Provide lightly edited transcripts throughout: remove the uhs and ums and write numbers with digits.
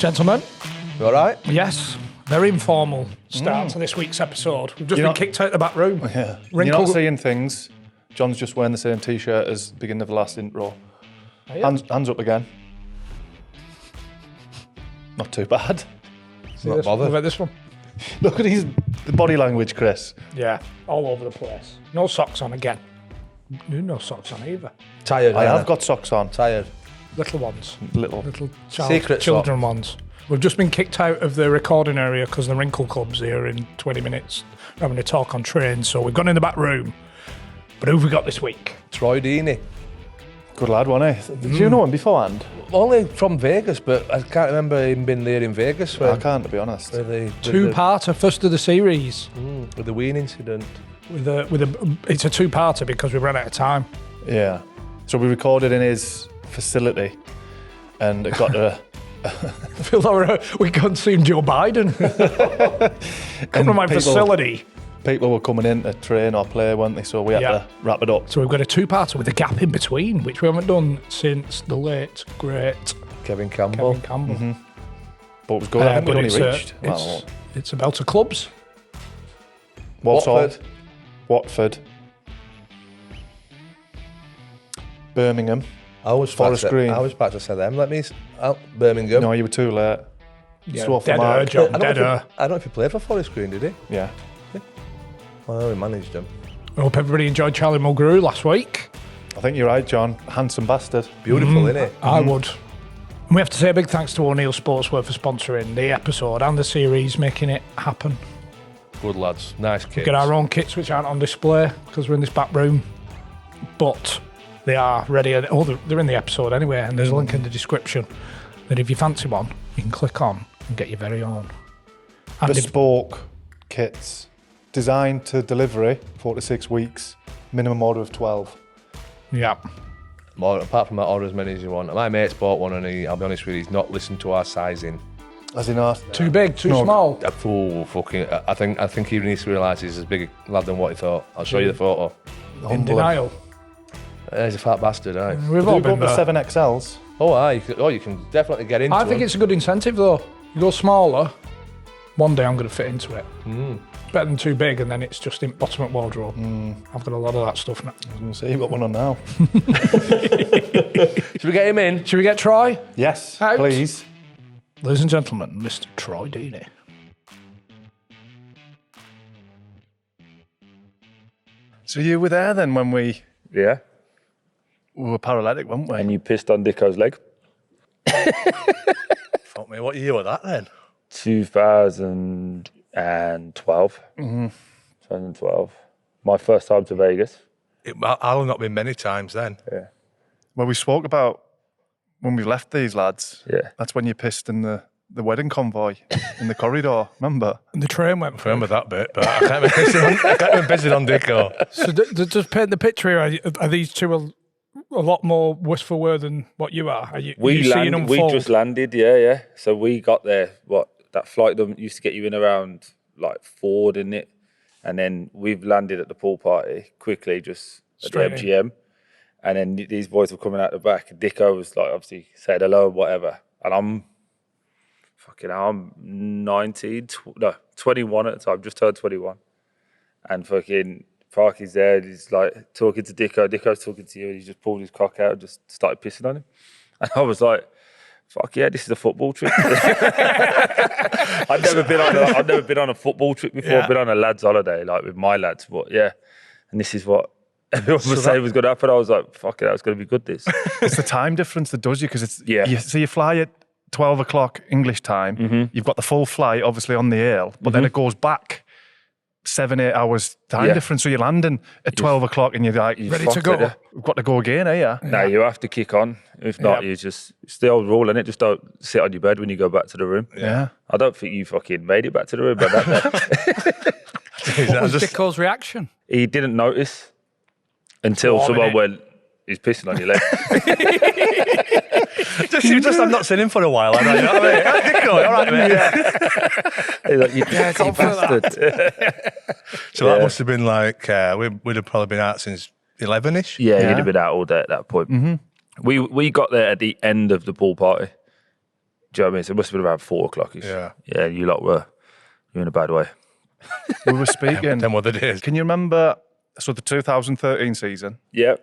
Gentlemen. You all right? Yes. Very informal start to this week's episode. We've just been kicked out of the back room. Yeah. You're not seeing things. John's just wearing the same T-shirt as the beginning of the last intro. Hands up again. Not too bad. Not bothered. Look at this one. Look at the body language, Chris. Yeah, all over the place. No socks on again. No socks on either. Tired. I have got socks on. Tired. Little ones. Little Children ones. We've just been kicked out of the recording area because the Wrinkle Club's here in 20 minutes. We're having a talk on trains, so we've gone in the back room. But who have we got this week? Troy Deeney. Good lad, wasn't he? Did you know him beforehand? Only from Vegas, but I can't remember him being there in Vegas. I can't, to be honest. Two-parter, first of the series. With the Ween incident. It's a two-parter because we ran out of time. Yeah. So we recorded in his facility and it got to... I feel like we consumed Joe Biden. Come to my facility. People were coming in to train or play, weren't they? So we had to wrap it up. So we've got a two-parter with a gap in between, which we haven't done since the late, great Kevin Campbell. Mm-hmm. But it was good. I think we only reached... It's about the clubs. Walsall. Watford. Birmingham. Forest Green. I was about to say them. Let me... Birmingham. No, you were too late. Yeah, John. I don't know if he played for Forest Green, did he? Yeah. Well, he managed them. I hope everybody enjoyed Charlie Mulgrew last week. I think you're right, John. Handsome bastard. Beautiful, isn't it? I would. And we have to say a big thanks to O'Neills Sportswear for sponsoring the episode and the series, making it happen. Good lads. Nice kits. We get our own kits, which aren't on display because we're in this back room. But they are ready. They're in the episode anyway, and there's a link in the description that if you fancy one, you can click on and get your very own. And Bespoke kits. Designed to delivery, 4 to 6 weeks, minimum order of 12. Yeah. Apart from that, order as many as you want. My mate's bought one and I'll be honest with you, he's not listened to our sizing. As in our... Too big, too small? I think he needs to realise he's as big a lad than what he thought. I'll show you the photo. In denial. He's a fat bastard, aye. We've all been the 7XLs. Oh, aye. You can definitely get into it. I think it's a good incentive though. You go smaller, one day I'm going to fit into it. Better than too big, and then it's just in bottom at wardrobe. I've got a lot of that stuff now. I was going to say, you've got one on now. Should we get him in? Should we get Troy? Yes, Out. please. Ladies and gentlemen, Mr. Troy Deeney. So you were there then when we Yeah. were paralytic, weren't we? And you pissed on Dicko's leg. Fuck me, what year was that then? 2012. 2012. My first time to Vegas. I've not been many times then. Yeah. Well, we spoke about when we left these lads. Yeah. That's when you pissed in the wedding convoy in the corridor, remember? And the train went through. I remember that bit, but I can't be pissing on Dicko. So just paint the picture here. Are these two a lot more wistful were than what you are? Are you seeing them We fold? just landed, yeah. So we got there, that flight used to get you in around like 4, didn't it? And then we've landed at the pool party quickly, just Straight at the MGM. And then these boys were coming out the back. Dicko was like, obviously said hello, whatever. And I'm 21 at the time, just turned 21. And fucking Parkin's there, he's like talking to Dicko. Dicko's talking to you, and he just pulled his cock out and just started pissing on him. And I was like, fuck yeah, this is a football trip. I've never been on a football trip before. I've been on a lads' holiday, like with my lads. But yeah, and this is what everyone was saying was going to happen. I was like, fuck it, that's going to be good, this. It's the time difference that does you, because it's... Yeah. So you fly at 12 o'clock English time. You've got the full flight, obviously, on the air, but then it goes back 7-8 hours time difference. So you're landing at 12 o'clock and you're like, ready to go. We've got to go again, eh? No, you have to kick on. If not, it's the old rule, innit? Just don't sit on your bed when you go back to the room. Yeah. I don't think you fucking made it back to the room by that day. What was Dicko's reaction? He didn't notice until someone went, he's pissing on your leg. I'm not seen him for a while. I know, you know what I mean? Dicko, all right, mate. He's like, you dirty bastard. So that must have been like, we'd have probably been out since 11-ish. Yeah, he'd have been out all day at that point. We got there at the end of the pool party. Do you know what I mean? So it must have been about 4 o'clock. Yeah. Yeah, you lot were in a bad way. We were speaking. Them were the days. Can you remember, so the 2013 season, Yeah.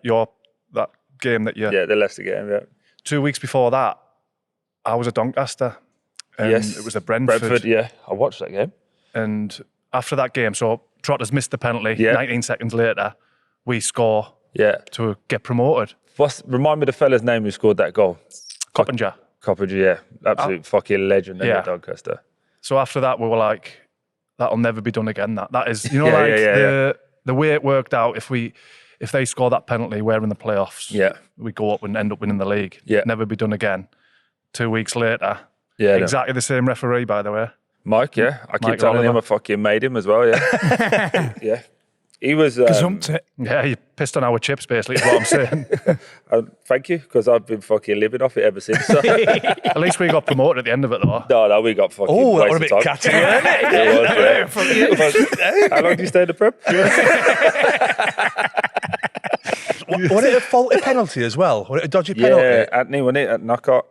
that game that you... Yeah, the Leicester game, yeah. 2 weeks before that, I was at Doncaster. And Yes. it was at Brentford. Yeah. I watched that game. And after that game, so Trotters missed the penalty. Yeah. 19 seconds later, we score Yeah. to get promoted. Remind me the fella's name who scored that goal. Coppinger. Coppinger, yeah. Absolute fucking legend in Yeah. Doncaster. So after that, we were like, that'll never be done again. That is, you know, Yeah, the way it worked out. If they score that penalty, we're in the playoffs. Yeah. We go up and end up winning the league. Yeah. Never be done again. 2 weeks later, Yeah. exactly the same referee, by the way. Mike, yeah. I keep Mike telling him Oliver. I fucking made him as well, yeah. Yeah. He was... Gazumped it. Yeah, you pissed on our chips, basically, is what I'm saying. thank you, because I've been fucking living off it ever since. So. At least we got promoted at the end of it, though. No, we got fucking Oh, that wasted would have been time. catchy, wasn't it? It was, yeah. How long did you stay in the Prem? Was it a faulty penalty as well? Was it a dodgy Yeah, penalty? Anthony, wasn't it, at knockout?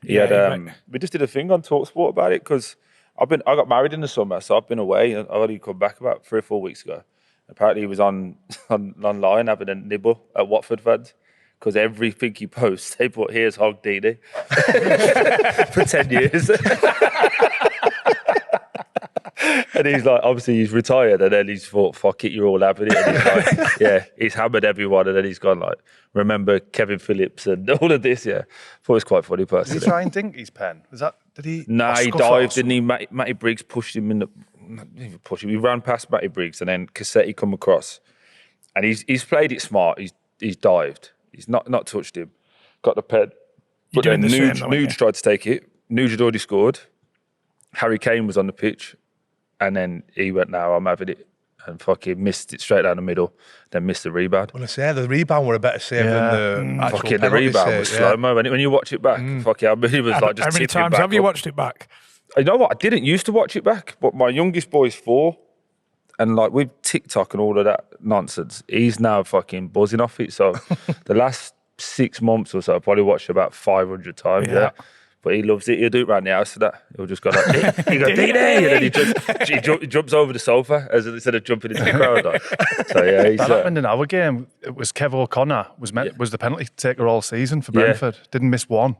He Yeah, had, we just did a thing on TalkSport about it, because I got married in the summer, so I've been away, and I only come back about 3 or 4 weeks ago. Apparently he was online having a nibble at Watford fans, because everything he posts, they put, here's Hog Deeney for 10 years. And he's like, obviously he's retired, and then he's thought, fuck it, you're all having it. And he's like, yeah, he's hammered everyone, and then he's gone like, remember Kevin Phillips and all of this, yeah. Thought it was quite funny Did personally. he try and dink his pen? Did he? Nah, he scuff it or dived, didn't he? Matty Briggs pushed him in the... Didn't even push him. He ran past Matty Briggs, and then Cassetti come across. And he's played it smart. He's dived. He's not touched him. Got the pen. But doing then the same, though, aren't you? Nuge tried to take it. Nuge had already scored. Harry Kane was on the pitch. And then he went, no, I'm having it. And fucking missed it straight down the middle. Then missed the rebound. Well, I say the rebound were a better save than the actual Fucking the penalty rebound save, was yeah. slow-mo. When you watch it back, fucking, I mean, it was like just How many tipping times back have you up. watched it back? You know what? I didn't used to watch it back, but my youngest boy's 4, and like with TikTok and all of that nonsense, he's now fucking buzzing off it. So the last 6 months or so, I probably watched it about 500 times. Yeah. But he loves it. He'll do it around the house for that. He'll just go like, he goes, Deeney! And then he jumps over the sofa instead of jumping into the crowd. Like. So yeah, he's... That happened in our game. It was Kev O'Connor was the penalty taker all season for Brentford. Didn't miss one.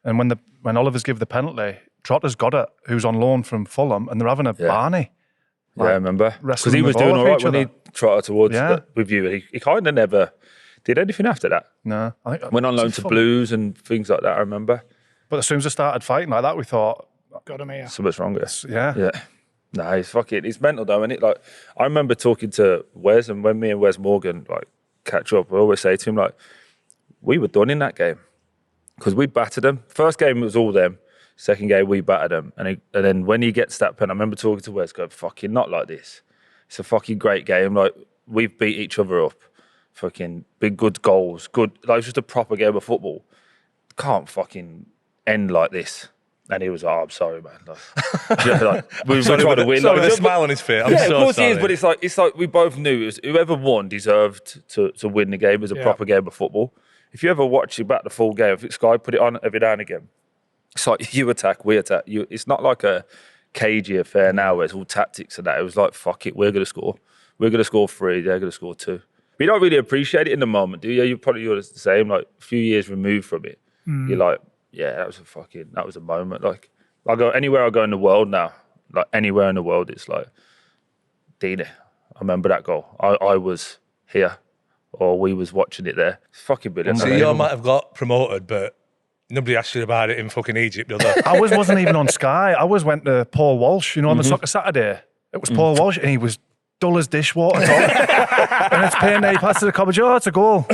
And when Oliver's give the penalty, Trotter's got it, who's on loan from Fulham, and they're having a Barney. Yeah, I remember. Because wrestling he was with doing all all of right each when he other. trotted towards Yeah. with you. He kind of never did anything after that. No, I think Went on loan it's to fun. Blues and things like that, I remember. But as soon as they started fighting like that, we thought, Got him here. Something's wrong with us. yeah. Yeah. No, it's mental though, isn't it? Like, I remember talking to Wes, and when me and Wes Morgan like catch up, I always say to him, like, we were done in that game because we battered them. First game was all them. Second game we battered them, and then when he gets that pen, I remember talking to Wes, going, fucking not like this. It's a fucking great game. Like, we've beat each other up. Fucking big, good goals, good. Like, it's just a proper game of football. Can't fucking end like this. And he was like, oh, I'm sorry, man. Like, you know, like, we were trying to win. Sorry, Like, with a smile on his face. I'm yeah, so of course sorry. he is, but it's like we both knew it was whoever won deserved to win the game as a proper game of football. If you ever watch it back the full game, if Sky put it on every now and again, it's like you attack, we attack. It's not like a cagey affair now where it's all tactics and that. It was like, fuck it, we're going to score. We're going to score 3, they're going to score 2. But you don't really appreciate it in the moment, do you? You're the same, like a few years removed from it. You're like, yeah, that was a moment. Like, I go anywhere I go in the world now, like anywhere in the world, it's like, Deeney, I remember that goal. I was here, or we was watching it there. It's fucking brilliant. So you might have got promoted, but nobody asked you about it in fucking Egypt, did they? I wasn't even on Sky. I went to Paul Walsh, on the Soccer Saturday. It was Paul Walsh, and he was dull as dishwater. And it's paying there, he passes the coverage. Oh, it's a goal.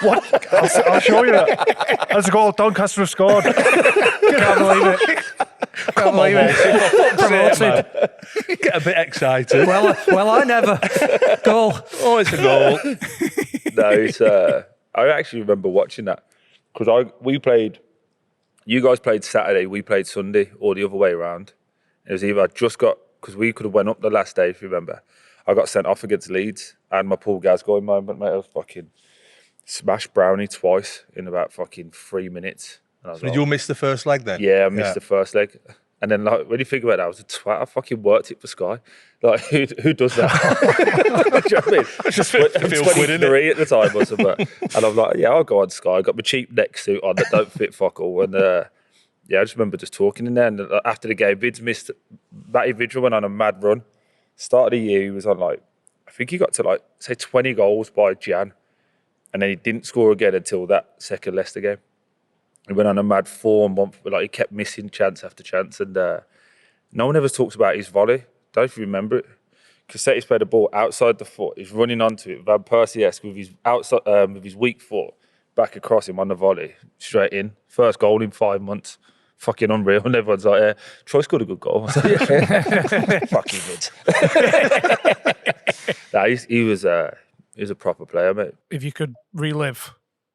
What? I'll show you it. That's a goal. Doncaster have scored. Can't believe it. Can't believe it. Promoted. Get a bit excited. Well, I never. Goal. Oh, it's a goal. No, it's. I actually remember watching that because we played. You guys played Saturday, we played Sunday, or the other way around. It was either I just got because we could have went up the last day if you remember. I got sent off against Leeds, and my Paul Gascoigne moment, mate. I was fucking smashed Brownie twice in about fucking 3 minutes. And I was So did you miss the first leg then? yeah, I missed the first leg. And then, like, when you think about it, I was a twat. I fucking worked it for Sky. Like, who does that? Do you know what I mean? Just feel 23 at the time or something. And I'm like, yeah, I'll go on Sky. I got my cheap neck suit on that don't fit fuck all. And yeah, I just remember just talking in there. And after the game, Vids missed. Matty Vigil went on a mad run. Start of the year, he was on I think he got to say 20 goals by Jan. And then he didn't score again until that second Leicester game. He went on a mad 4 month, he kept missing chance after chance. And no one ever talks about his volley. Don't know if you remember it. Cassetti's played the ball outside the foot. He's running onto it. Van Persie-esque with his outside, with his weak foot back across him on the volley, straight in. First goal in 5 months. Fucking unreal. And everyone's like, Troy scored a good goal. I was like, yeah. Fuck you, mid. He was a proper player, mate. If you could relive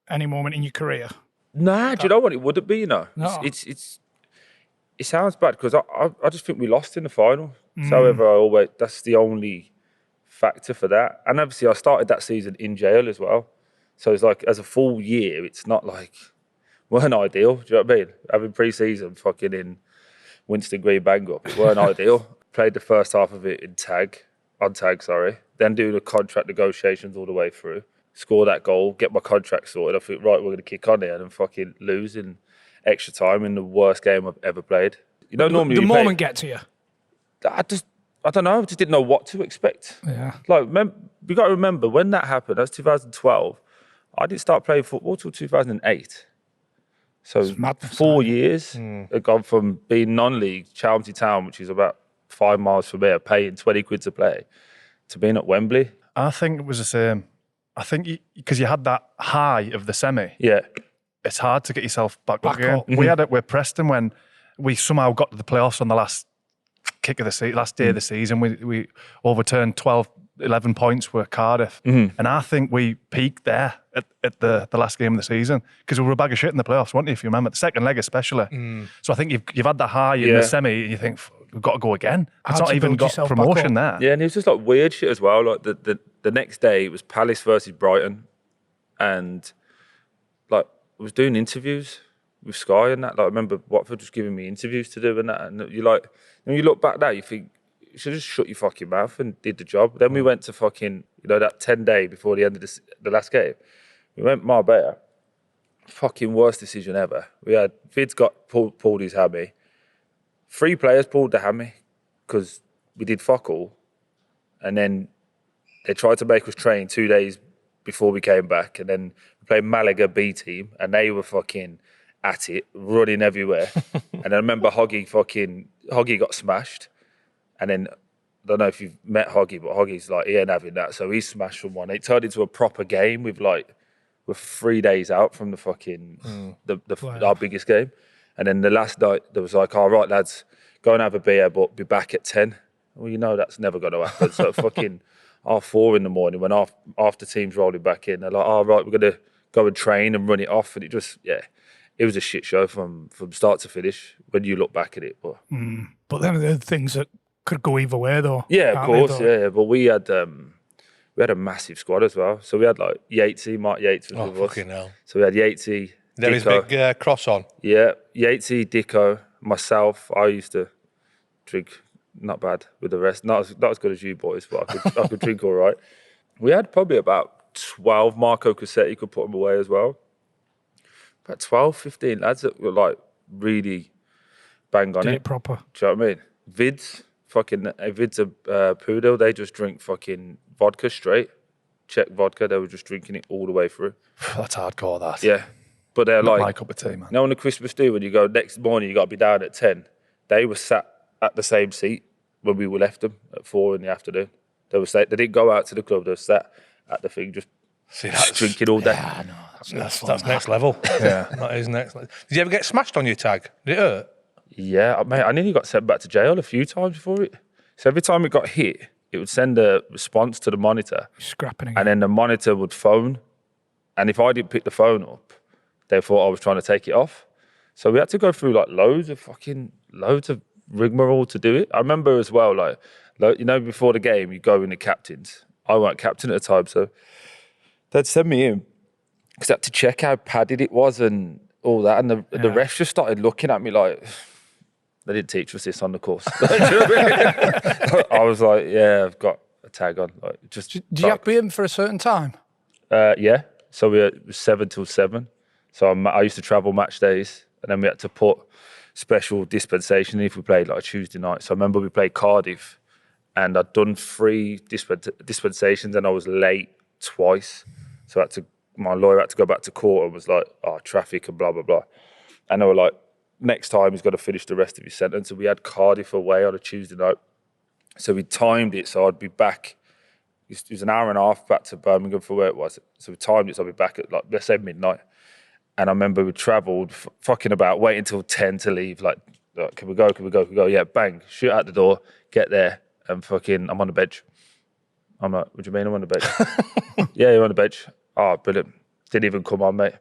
any moment in your career. Nah, do you know what it wouldn't be, No. It sounds bad because I just think we lost in the final. However, that's the only factor for that. And obviously I started that season in jail as well. So it's as a full year, it's not weren't ideal. Do you know what I mean? Having pre-season fucking in Winston Green bang up, it weren't ideal. Played the first half of it on tag, then do the contract negotiations all the way through. Score that goal, get my contract sorted. I think, right, we're going to kick on here and fucking lose in extra time in the worst game I've ever played. Normally the moment get to you. I don't know. I just didn't know what to expect. Yeah. We got to remember when that happened. That's 2012. I didn't start playing football till 2008. So 4 years had gone from being non-league, Chelmsford Town, which is about 5 miles from here, paying 20 quid to play, to being at Wembley. I think it was the same. I think because you had that high of the semi. Yeah. It's hard to get yourself back up again. Mm-hmm. We had it with Preston when we somehow got to the playoffs on the last kick of the season, last day of the season. We overturned 11 points with Cardiff. And I think we peaked there at the last game of the season because we were a bag of shit in the playoffs, weren't we, if you remember? The second leg especially. So I think you've had that high in the semi and you think, we've got to go again. It's not even got promotion there. Yeah, and it was just weird shit as well. The next day, it was Palace versus Brighton. And I was doing interviews with Sky and that. I remember Watford just giving me interviews to do and that. And when you look back now, you think, you should just shut your fucking mouth and did the job. Then we went to fucking, that 10-day before the end of the last game. We went Marbella. Fucking worst decision ever. We had, Vid's pulled his hammy. 3 players pulled the hammy because we did fuck all. And then they tried to make us train 2 days before we came back. And then we played Malaga B team and they were fucking at it, running everywhere. And I remember Hoggy got smashed. And then, I don't know if you've met Hoggy, but Hoggy's he ain't having that. So he smashed from one. It turned into a proper game with we're 3 days out from the fucking, our biggest game. And then the last night, there was all right, lads, go and have a beer, but be back at 10. Well, that's never going to happen. So fucking 4:30 in the morning, when half the team's rolling back in, they're like, all right, we're going to go and train and run it off. And it just, it was a shit show from start to finish when you look back at it. But then there are things that could go either way, though. Yeah, of course, yeah. But we had a massive squad as well. So we had Yatesy, Mark Yates was with us. Hell. So we had Yatesy, There is big cross on. Yeah, Yatesy, Dicko, myself. I used to drink not bad with the rest. Not as good as you boys, but I could drink all right. We had probably about 12 Marco Cassetti could put them away as well. About 12, 15 lads that were really bang on Did it. it proper. Do you know what I mean? Vid's a poodle. They just drink fucking vodka straight. Czech vodka. They were just drinking it all the way through. That's hardcore, that. Yeah. But they're Not my cup of tea, man. On the Christmas do, when you go next morning, you got to be down at 10. They were sat at the same seat when we left them at 4 in the afternoon. They didn't go out to the club. They were sat at the thing just drinking all day. Yeah, no, That's next level. Yeah. That is next level. Did you ever get smashed on your tag? Did it hurt? Yeah, mate, I nearly got sent back to jail a few times for it. So every time it got hit, it would send a response to the monitor. Scrapping again. And then the monitor would phone. And if I didn't pick the phone up, they thought I was trying to take it off. So we had to go through loads of rigmarole to do it. I remember as well, before the game, you go in the captains. I weren't captain at the time, so they'd send me in because I had to check how padded it was and all that, and the refs just started looking at me like, they didn't teach us this on the course. Do you know what I mean? I was like, yeah, I've got a tag on. Like, just. Do you have to be in for a certain time? Yeah. So it was 7 till 7. So I used to travel match days, and then we had to put special dispensation if we played like a Tuesday night. So I remember we played Cardiff, and I'd done 3 dispensations, and I was late twice. So my lawyer had to go back to court and was like, oh, traffic and blah, blah, blah. And they were like, next time he's got to finish the rest of his sentence. So we had Cardiff away on a Tuesday night. So we timed it so I'd be back. It was an hour and a half back to Birmingham for where it was. So we timed it so I'd be back at, like, let's say midnight. And I remember we travelled fucking about, waiting until 10 to leave. Like, can we go? Can we go? Can we go? Yeah, bang, shoot out the door, get there, and fucking, I'm on the bench. I'm like, what do you mean I'm on the bench? Yeah, you're on the bench. Oh, brilliant. Didn't even come on, mate.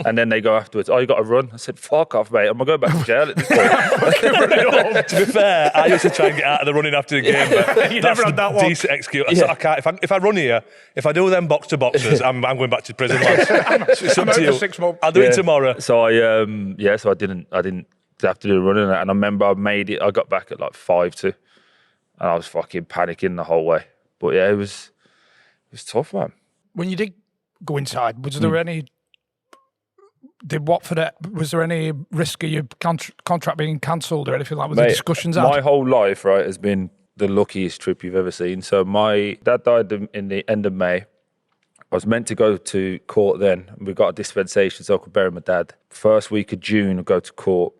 And then they go afterwards, oh, you got to run? I said, fuck off, mate. I'm going to go back to jail at this point. To be fair, I used to try and get out of the running after the game, but You that's never had that one. decent excuse. I can't. If I run here, if I do them box to boxes, I'm going back to prison. It's up out to you. for 6 months. I'll do it tomorrow. So I didn't have to do the running. And I remember I made it. I got back at like 5 to, and I was fucking panicking the whole way. But yeah, it was tough, man. When you did go inside, was there any? Did Watford? Was there any risk of your contract being cancelled or anything like that? Was there discussions out? My whole life, right, has been the luckiest trip you've ever seen. So my dad died in the end of May. I was meant to go to court then. We got a dispensation so I could bury my dad. First week of June, I go to court.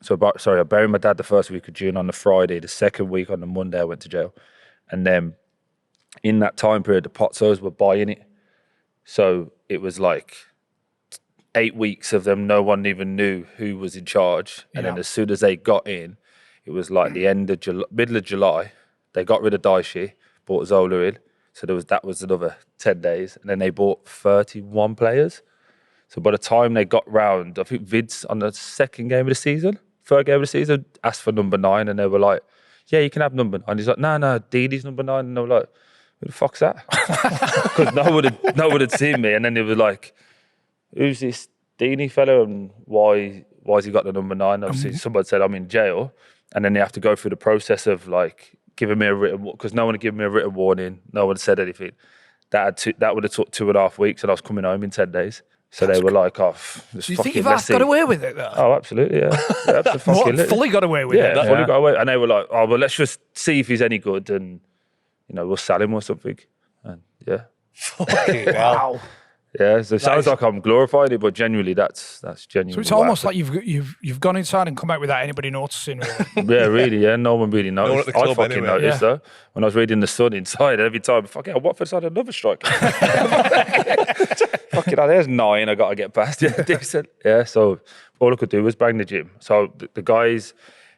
I buried my dad the first week of June on the Friday. The second week on the Monday, I went to jail. And then in that time period, the Pozzos were buying it. So it was like 8 weeks of them. No one even knew who was in charge. And then as soon as they got in, it was like the middle of July. They got rid of Daishi, bought Zola in. So that was another 10 days. And then they bought 31 players. So by the time they got round, I think Vid's on the third game of the season, asked for number 9. And they were like, yeah, you can have number 9. And he's like, no, Deeney's number 9. And they were like, who the fuck's that? Because no one had seen me. And then they were like, who's this Deeney fellow and why's he got the number 9? Obviously, someone said I'm in jail. And then they have to go through the process of like giving me a written, because no one had given me a written warning. No one had said anything. That would have took 2.5 weeks, and I was coming home in 10 days. So they were like, oh, do you think you've got away with it though? Oh, absolutely, yeah. Fully got away with it? Fully got away. And they were like, oh, well, let's just see if he's any good and, we'll sell him or something. And yeah. Wow. Yeah, so it sounds like I'm glorifying it, but genuinely that's genuine. So it's almost like you've gone inside and come out without anybody noticing. Really. Yeah, really, yeah. No one really noticed. No one at the club I fucking noticed though. When I was reading The Sun inside, every time, fucking Watford's had another strike. Fucking hell, there's 9 I got to get past. Yeah, decent. Yeah, so all I could do was bang the gym. So the guys,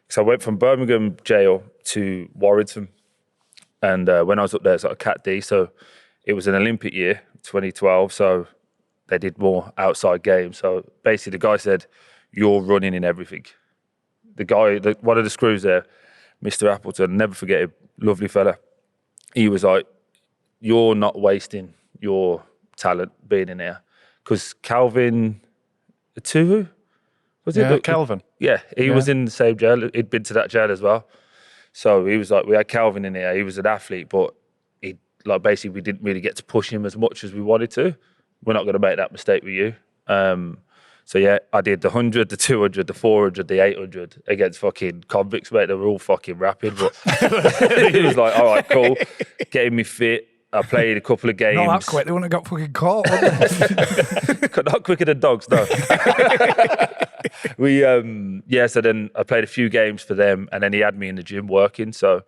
so I went from Birmingham jail to Warrington. And when I was up there, it's like a Cat D. So it was an Olympic year, 2012. So they did more outside games. So basically the guy said, you're running in everything. The guy, one of the screws there, Mr. Appleton, never forget him, lovely fella. He was like, you're not wasting your talent being in there. Because Calvin Tuhu, was it? Yeah, Calvin. Yeah, he was in the same jail. He'd been to that jail as well. So he was like, we had Calvin in there. He was an athlete, but basically we didn't really get to push him as much as we wanted to. We're not going to make that mistake with you. So yeah, I did the 100, the 200, the 400, the 800 against fucking convicts, mate. They were all fucking rapid, but he was like, all right, cool. Getting me fit. I played a couple of games. Not that quick. They wouldn't have got fucking caught, would they? Not quicker than dogs, no. So then I played a few games for them, and then he had me in the gym working. So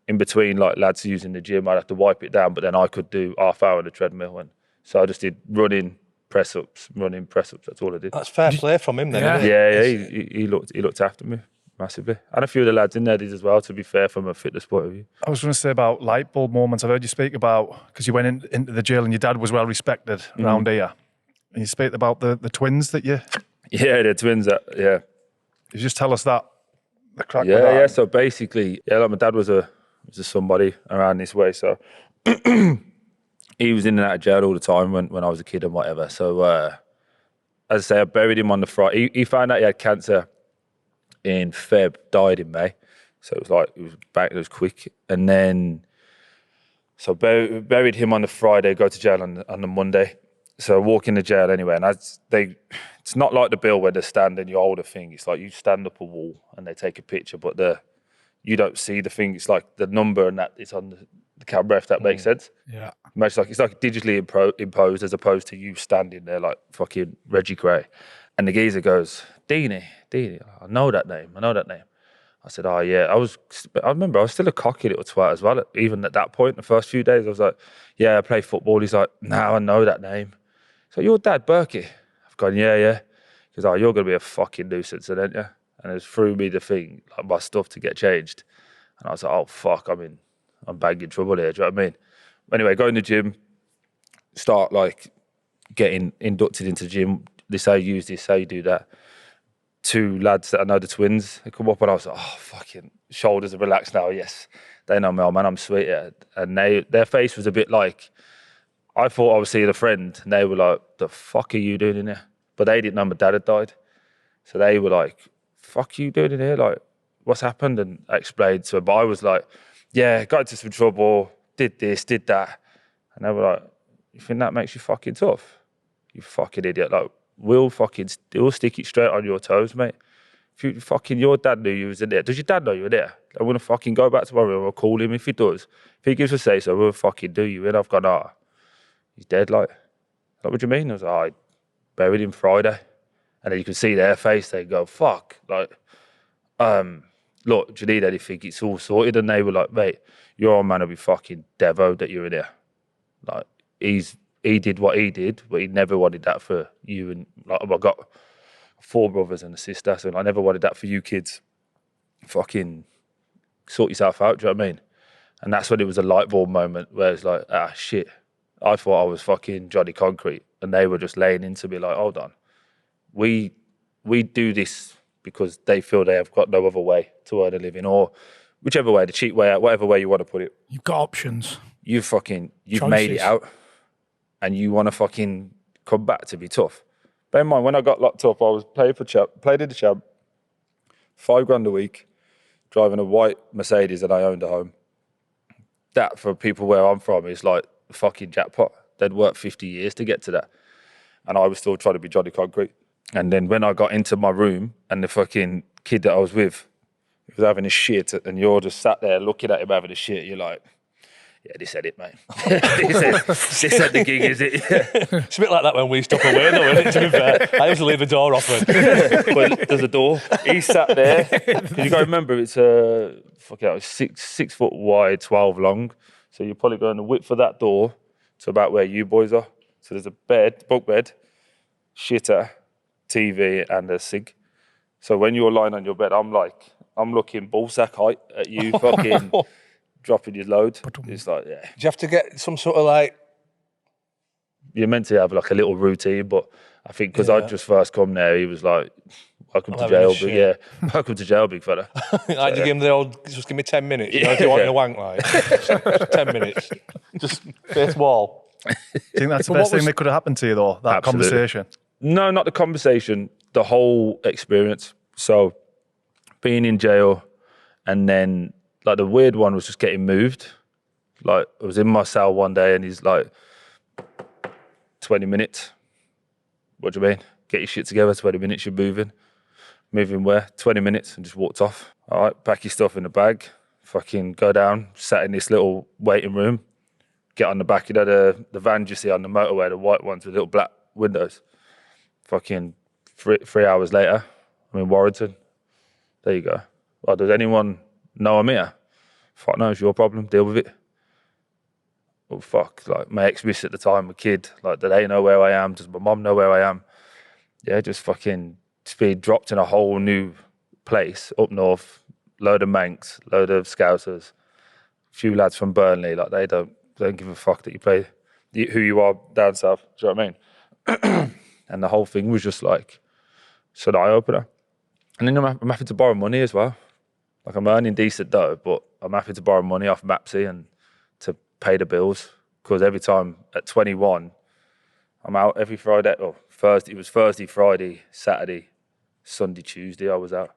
in between, like lads using the gym, I'd have to wipe it down, but then I could do half hour on the treadmill. And so I just did running, press-ups. That's all I did. That's fair play from him then. Yeah. He looked after me massively. And a few of the lads in there did as well, to be fair, from a fitness point of view. I was going to say about light bulb moments. I've heard you speak about, because you went into the jail and your dad was well respected around here. And you speak about the twins that you... Yeah, the twins, yeah. You just tell us that. The crack Yeah, with that. yeah. So basically, like my dad was a somebody around this way. So he was in and out of jail all the time when I was a kid and whatever. So as I say, I buried him on the Friday. He found out he had cancer in Feb, died in May. So it was quick. And then, so buried him on the Friday, go to jail on the Monday. So I walk in the jail anyway, and it's not like the bill where they stand and you hold a thing. It's like you stand up a wall and they take a picture, but you don't see the thing. It's like the number and that is on the camera, if that makes sense. Yeah. It's like digitally imposed as opposed to you standing there like fucking Reggie Gray. And the geezer goes, Deeney, I know that name. I said, oh yeah. I remember I was still a cocky little twat as well. Even at that point, the first few days, I was like, yeah, I play football. He's like, no, I know that name. So your dad, Berkey? I've gone, yeah. He goes, oh, you're going to be a fucking nuisance, aren't you? And it threw me the thing, like my stuff to get changed. And I was like, oh fuck, I'm banging trouble here, do you know what I mean? Anyway, go in the gym, start like getting inducted into the gym. This how you use this, how you do that. 2 lads that I know, the twins, they come up and I was like, oh, fucking shoulders are relaxed now. Yes, they know me, oh man, I'm sweet. Yeah. And their face was a bit like, I thought I was seeing a friend, and they were like, the fuck are you doing in here? But they didn't know my dad had died. So they were like, fuck you doing in here? Like, what's happened? And I explained to them, but I was like, yeah, got into some trouble, did this, did that. And they were like, you think that makes you fucking tough? You fucking idiot. Like, we'll stick it straight on your toes, mate. If your dad knew you was in there, does your dad know you were there? I'm going to fucking go back to my room, I'll call him if he does. If he gives a say so, we'll fucking do you in. I've gone, he's dead, like. What do you mean? I was like, I buried him Friday. And then you can see their face, they go, fuck. Like, look, do you need anything? It's all sorted. And they were like, mate, your old man will be fucking devo that you're in here. Like, he did what he did, but he never wanted that for you. And like, I've got 4 brothers and a sister, so I never wanted that for you kids. Fucking sort yourself out, do you know what I mean? And that's when it was a light bulb moment where it's like, shit. I thought I was fucking Johnny Concrete, and they were just laying into me like, hold on. We do this because they feel they have got no other way to earn a living, or whichever way, the cheap way out, whatever way you want to put it. You've got options. You've Choices. made it out, and you want to fucking come back to be tough. Bear in mind, when I got locked up, I was played in the Champ, $5,000 a week, driving a white Mercedes, and I owned a home. That, for people where I'm from, is like a fucking jackpot. They'd worked 50 years to get to that. And I was still trying to be Johnny Concrete. And then when I got into my room and the fucking kid that I was with was having a shit, and you're just sat there looking at him having a shit, you're like, yeah, this ain't it, mate. this ain't the gig, is it? Yeah. It's a bit like that when we stop away, though, isn't it, to be fair? I used to leave the door open. Well, there's a door. He sat there. You got to remember, it's six foot wide, 12 long. So you're probably going the width of that door to about where you boys are. So there's a bunk bed, shitter, TV, and a sink. So when you're lying on your bed, I'm looking ballsack height at you, fucking dropping your load. It's like, yeah. Do you have to get some sort of like... You're meant to have like a little routine, but I think because I'd just first come there, he was like, welcome to jail, big, yeah. Welcome to jail, big fella. I'd give him the old, just give me 10 minutes. You know, if you want me to wank, like, just 10 minutes. Just face wall. Do you think that's the best thing that could have happened to you, though, that Absolutely. conversation? No, not the conversation, the whole experience. So being in jail, and then like the weird one was just getting moved. Like I was in my cell one day and he's like, 20 minutes. What do you mean? Get your shit together, 20 minutes, you're moving. Moving where? 20 minutes, and just walked off. All right, pack your stuff in the bag, fucking go down, sat in this little waiting room, get on the back, you know, the vans you see on the motorway, the white ones with little black windows. Fucking 3 hours later, I'm in Warrington. There you go. Well, does anyone know I'm here? Fuck no, it's your problem, deal with it. Well, fuck, like my ex-miss at the time, my kid, like, do they know where I am? Does my mum know where I am? Yeah, just being dropped in a whole new place up north, load of Manx, load of Scousers, few lads from Burnley, like they don't give a fuck that you play who you are down south, do you know what I mean? And the whole thing was just like, it's an eye-opener. And then I'm happy to borrow money as well. Like I'm earning decent dough, but I'm happy to borrow money off Mapsy and to pay the bills, because every time at 21, I'm out every Friday, or Thursday. It was Thursday, Friday, Saturday, Sunday, Tuesday. I was out,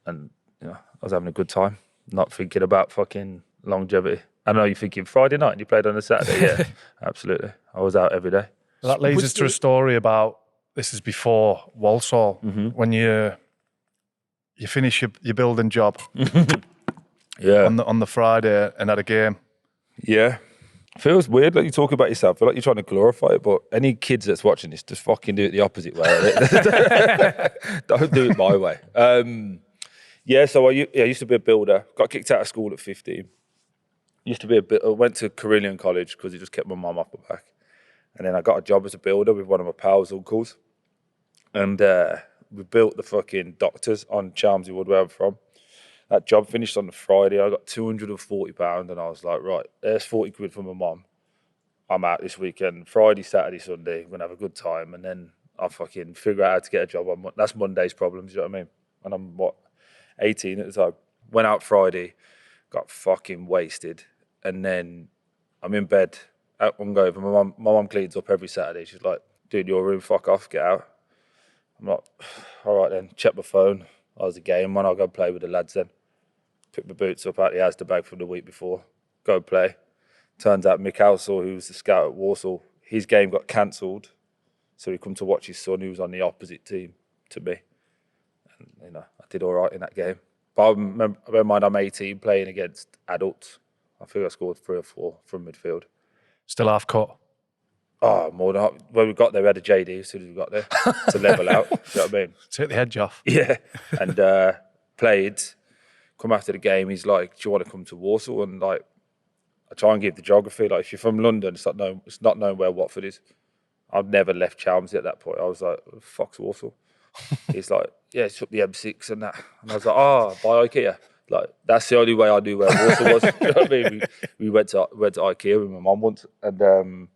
and I was having a good time, not thinking about fucking longevity. I know you're thinking Friday night and you played on a Saturday. Yeah, absolutely. I was out every day. Well, that leads us to a story about, this is before Walsall, when you finish your building job on the Friday and had a game. Yeah. Feels weird, like you talk about yourself. I feel like you're trying to glorify it, but any kids that's watching this, just fucking do it the opposite way. Don't do it my way. So I used to be a builder. Got kicked out of school at 15. I went to Carillion College because it just kept my mum off my back. And then I got a job as a builder with one of my pals' uncles. And we built the fucking doctors on Chelmsford Wood, where I'm from. That job finished on the Friday. I got £240 and I was like, right, there's 40 quid for my mum. I'm out this weekend, Friday, Saturday, Sunday. We're going to have a good time. And then I'll fucking figure out how to get a job on. That's Monday's problems, you know what I mean? And I'm, 18 at the time. Went out Friday, got fucking wasted. And then I'm in bed at hungover. My mum cleans up every Saturday. She's like, dude, your room, fuck off, get out. I'm like, all right then, check my phone. I was a game on, I'll go play with the lads then. Pick my boots up out the Asda bag from the week before, go play. Turns out Mick Halsall, who was the scout at Walsall, his game got cancelled. So he come to watch his son, who was on the opposite team to me. And, I did all right in that game. But bear in mind, I'm 18 playing against adults. I think I scored 3 or 4 from midfield. Still half cut. Oh, more than half. When we got there, we had a JD as soon as we got there to level out. You know what I mean? Take the hedge off. Yeah. And played. Come after the game, he's like, do you want to come to Walsall? And like, I try and give the geography. Like, if you're from London, it's not known where Watford is. I've never left Chelmsford at that point. I was like, fuck's Walsall. He's like, yeah, it's up the M6 and that. And I was like, by IKEA. Like, that's the only way I knew where Walsall was. You know what I mean? We went to IKEA with my mum once, and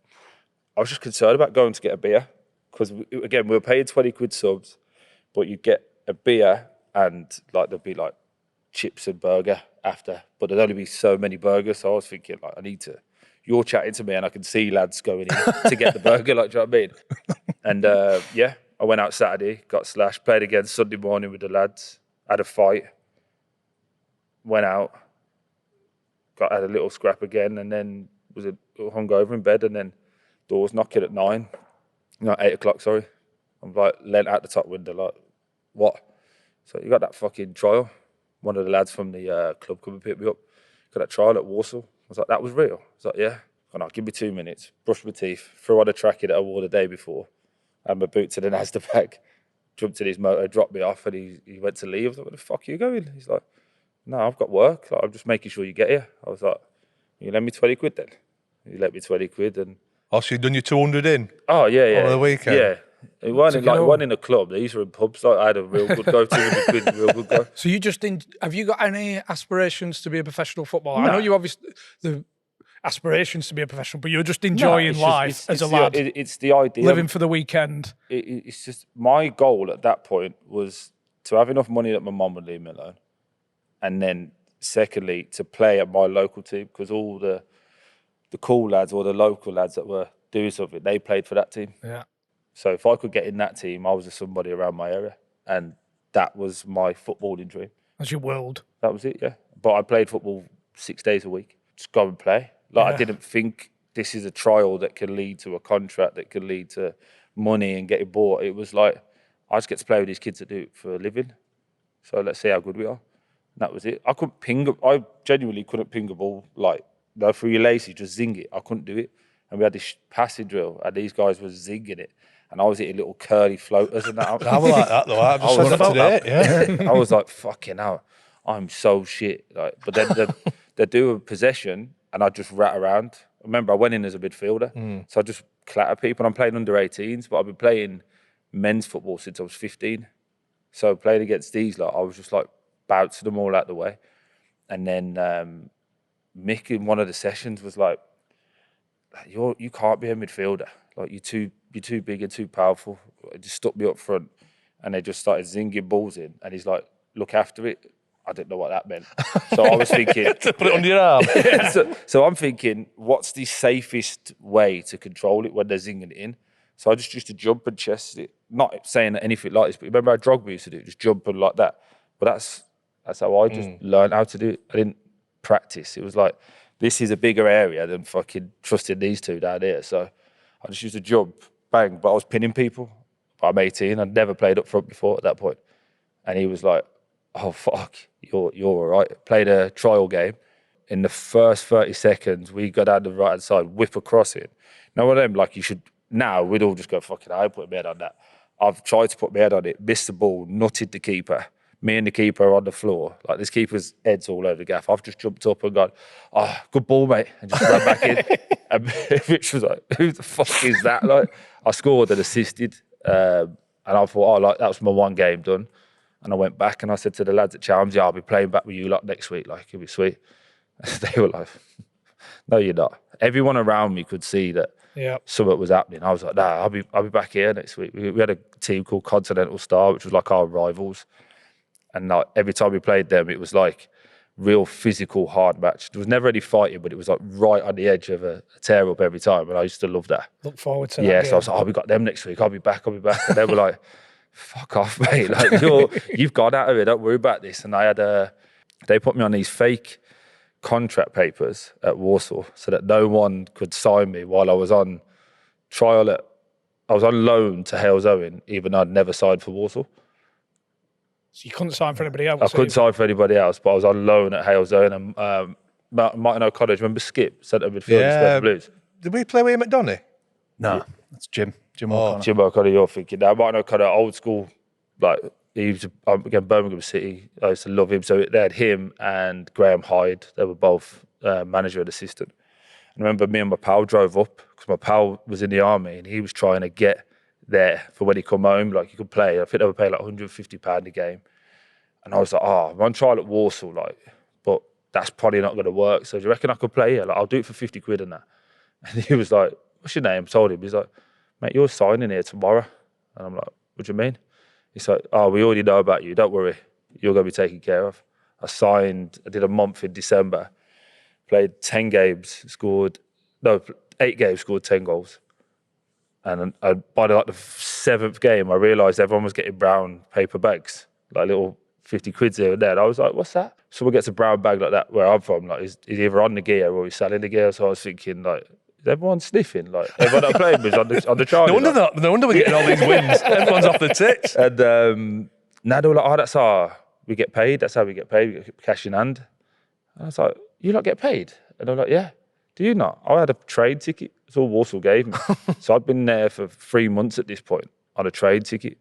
I was just concerned about going to get a beer because, again, we were paying 20 quid subs, but you'd get a beer and like there'd be like chips and burger after, but there'd only be so many burgers. So I was thinking, like, you're chatting to me and I can see lads going in to get the burger, like, do you know what I mean? And I went out Saturday, got slashed, played again Sunday morning with the lads, had a fight, went out, had a little scrap again, and then was hungover in bed, and then doors knocking at 8 o'clock, sorry. I'm like, leant out the top window, like, what? So you got that fucking trial? One of the lads from the club come and pick me up. Got that trial at Walsall. I was like, that was real? I was like, yeah. Oh, no, give me 2 minutes. Brush my teeth. Threw on a trackie that I wore the day before. Had my boots in an Asda bag. Jumped in his motor, dropped me off, and he went to leave. I was like, where the fuck are you going? He's like, no, I've got work. Like, I'm just making sure you get here. I was like, you lend me 20 quid then? He lent me 20 quid and... Oh, so you'd done your 200 in? Oh, yeah. Over the weekend? Yeah. It wasn't in a club. These were in pubs. Like, I had a real good go, 200 quid, real good go. So you just have you got any aspirations to be a professional footballer? No. I know you obviously the aspirations to be a professional, but you're just enjoying life as a lad. It's the idea. Living for the weekend. It's just, my goal at that point was to have enough money that my mum would leave me alone. And then secondly, to play at my local team, because all the cool lads or the local lads that were doing something, they played for that team. Yeah. So if I could get in that team, I was somebody around my area. And that was my footballing dream. That's your world. That was it, yeah. But I played football 6 days a week. Just go and play. I didn't think this is a trial that can lead to a contract, that can lead to money and getting bought. It was like, I just get to play with these kids that do it for a living. So let's see how good we are. And that was it. I genuinely couldn't ping a ball through your laces, just zing it. I couldn't do it. And we had this passing drill, and these guys were zinging it. And I was hitting little curly floaters and that. I was like that though. I just said that today. Yeah. I was like, fucking hell, I'm so shit. Like, but then they do a possession, and I just rat around. Remember, I went in as a midfielder, so I just clatter people. I'm playing under 18s, but I've been playing men's football since I was 15. So playing against these, I was just like bouncing them all out the way. And then Mick in one of the sessions was like, you can't be a midfielder. Like, you're too big and too powerful. It just stuck me up front, and they just started zinging balls in. And he's like, look after it. I didn't know what that meant. So I was thinking... to put it under your arm. so I'm thinking, what's the safest way to control it when they're zinging it in? So I just used to jump and chest it. Not saying anything like this, but remember how Drogba used to do it, just jump and like that. But that's how I just learned how to do it. I didn't practice. It was like, this is a bigger area than fucking trusting these two down here. So I just used to jump, bang, but I was pinning people. I'm 18. I'd never played up front before at that point. And he was like, oh, fuck, you're all right. Played a trial game. In the first 30 seconds, we go down the right-hand side, whip across it. Now, one of them, like, you should, now we'd all just go, fucking, I put my head on that. I've tried to put my head on it, missed the ball, nutted the keeper. Me and the keeper are on the floor. Like, this keeper's head's all over the gaff. I've just jumped up and gone, oh, good ball, mate. And just ran back in. And Rich was like, who the fuck is that? Like, I scored and assisted. And I thought, oh, like, that was my one game done. And I went back and I said to the lads at Chalmers, yeah, I'll be playing back with you lot next week. Like, it'll be sweet. And they were like, no, you're not. Everyone around me could see that something was happening. I was like, nah, I'll be back here next week. We had a team called Continental Star, which was like our rivals. And like, every time we played them, it was like real physical, hard match. There was never any fighting, but it was like right on the edge of a tear up every time. And I used to love that. Look forward to that. Yeah, so I was like, oh, we got them next week. I'll be back. And they were like, fuck off, mate. Like, you've gone out of it. Don't worry about this. And I had they put me on these fake contract papers at Walsall so that no one could sign me while I was on trial I was on loan to Hales Owen, even though I'd never signed for Walsall. So you couldn't sign for anybody else? I couldn't sign for anybody else, but I was on loan at Hales Owen. And Martin O'Connor, remember Skip, centre midfielder, Blues? Did we play with him at Donny? No, that's Jim. Jim O'Connor. Jim O'Connor, you're thinking now. Martin O'Connor, old school, like, he was, again, Birmingham City. I used to love him. So they had him and Graham Hyde. They were both manager and assistant. And I remember me and my pal drove up because my pal was in the army and he was trying to get there for when he come home. Like, he could play. I think they were paying like £150 a game. And I was like, oh, I'm on trial at Walsall, like, but that's probably not going to work. So do you reckon I could play here? Like, I'll do it for 50 quid and that. And he was like, what's your name? I told him. He's like, mate, you're signing here tomorrow. And I'm like, what do you mean? He's like, oh, we already know about you. Don't worry. You're going to be taken care of. I did a month in December, played 10 games, 8 games, scored 10 goals. And by the 7th game, I realised everyone was getting brown paper bags, like little 50 quids here and there. And I was like, what's that? Someone gets a brown bag like that where I'm from, like, he's either on the gear or he's selling the gear. So I was thinking, like, is everyone sniffing? Like, everyone I'm playing with is on the trial. No wonder we're getting all these wins. Everyone's off the tits. And now they were like, oh, that's how we get paid. That's how we get paid. We get cash in hand. And I was like, you lot get paid? And they're like, yeah. Do you not? I had a trade ticket. That's all Walsall gave me. So I'd been there for 3 months at this point on a trade ticket.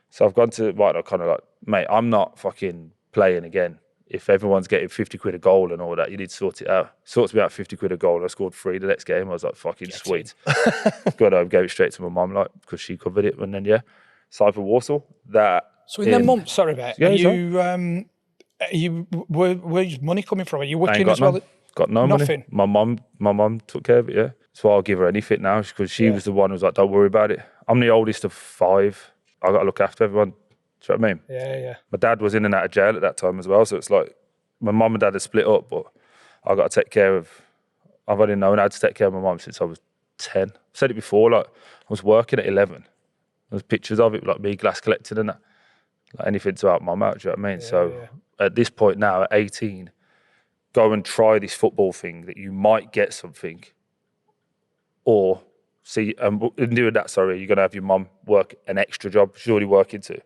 So I've gone to, right, I'm kind of like, mate, I'm not fucking playing again. If everyone's getting 50 quid a goal and all that, you need to sort it out. Sorts me out 50 quid a goal. And I scored 3 the next game. I was like, fucking sweet. Got home, gave it straight to my mum, like, because she covered it. And then, yeah, signed for Walsall. So in the month, sorry, mate, where's money coming from? Are you working as well? Got no Nothing. money. My mum took care of it, yeah. So I'll give her anything now because she was the one who was like, don't worry about it. I'm the oldest of 5. I got to look after everyone. Do you know what I mean? Yeah. My dad was in and out of jail at that time as well. So it's like my mum and dad had split up, but I got to take care of, I've only known how to take care of my mum since I was 10. I've said it before, like, I was working at 11. There's pictures of it, like me glass collecting and that. Like, anything to help mum out, do you know what I mean? So at this point now, at 18, go and try this football thing that you might get something, or see, in doing that, sorry, you're going to have your mum work an extra job. She's already working too.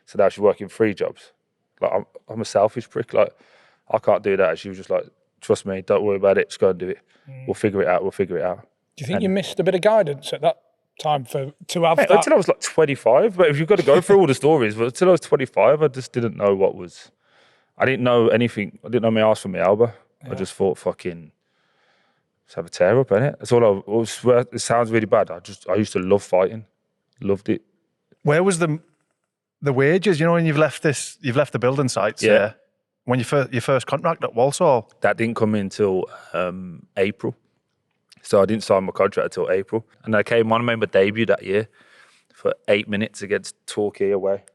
So now she's working 3 jobs. Like, I'm a selfish prick. Like, I can't do that. She was just like, trust me, don't worry about it. Just go and do it. We'll figure it out. Do you think you missed a bit of guidance at that time to have that? Until I was like 25. But if you've got to go through all the stories, but until I was 25, I just didn't know what was. I didn't know anything. I didn't know my arse from my elbow. I just thought, fucking, just have a tear up, innit? That's all I swear. It sounds really bad. I used to love fighting. Loved it. Where was the wages? You know, when you've left the building sites. Yeah. When your first contract at Walsall. That didn't come in until April. So I didn't sign my contract until April. And I came on, I made my debut that year for 8 minutes against Torquay away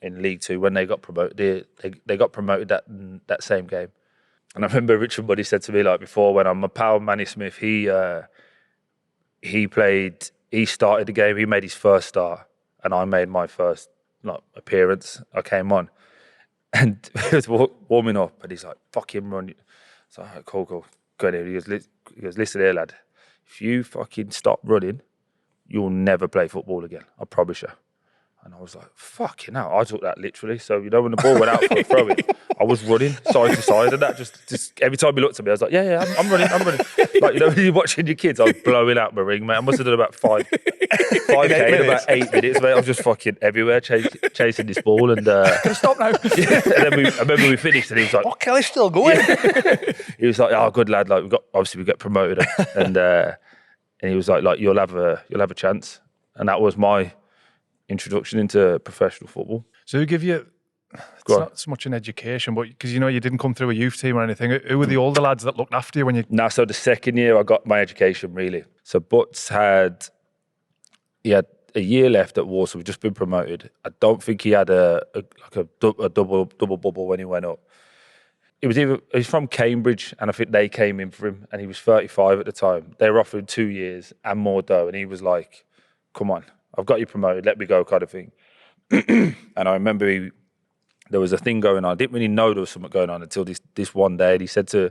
in League 2 when they got promoted. They got promoted that same game. And I remember Richard Buddy said to me, like, before, when my pal Manny Smith, he played he started the game. He made his first start, and I made my first appearance. I came on, and he was warming up, and he's like, "Fucking run!" So all right, cool. Go in here. He goes, "Listen here, lad. If you fucking stop running, you'll never play football again. I promise you." And I was like, fucking hell. I took that literally. So, you know, when the ball went out for a throw-in, I was running side to side. And that just every time he looked at me, I was like, yeah, I'm running. Like, you know, when you're watching your kids, I was blowing out my ring, mate. I must have done about 5K in about 8 minutes, mate. I was just fucking everywhere chasing this ball. And Can I stop now? yeah, and then I remember we finished and he was like, Oh, Kelly's still going. Yeah. He was like, oh, good lad. Like, we got promoted. And he was like, you'll have a chance. And that was my introduction into professional football. So who give you, it's not so much an education, but because, you know, you didn't come through a youth team or anything, who were the older lads that looked after you when you... No, so the second year I got my education, really. So Butts had a year left at Walsall. We'd just been promoted. I don't think he had a double bubble when he went up. He's from Cambridge, and I think they came in for him, and he was 35 at the time. They were offering 2 years and more dough, and he was like, come on, I've got you promoted, let me go, kind of thing. And I remember there was a thing going on. I didn't really know there was something going on until this one day. And he said to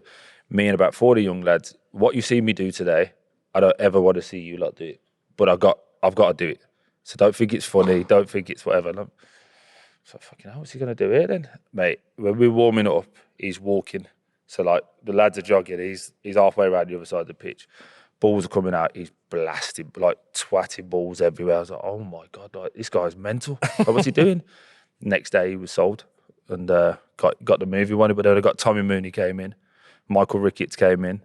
me and about 40 young lads, what you see me do today, I don't ever want to see you lot do it. But I've got to do it. So don't think it's funny, don't think it's whatever. And so fucking hell, what's he going to do here then? Mate, when we're warming up, he's walking. So like the lads are jogging, he's halfway around the other side of the pitch. Balls are coming out, he's blasting, like twatting balls everywhere. I was like, oh my God, like, this guy's mental. Like, what's he doing? Next day he was sold and got the movie one, but then I got Tommy Mooney came in, Michael Ricketts came in,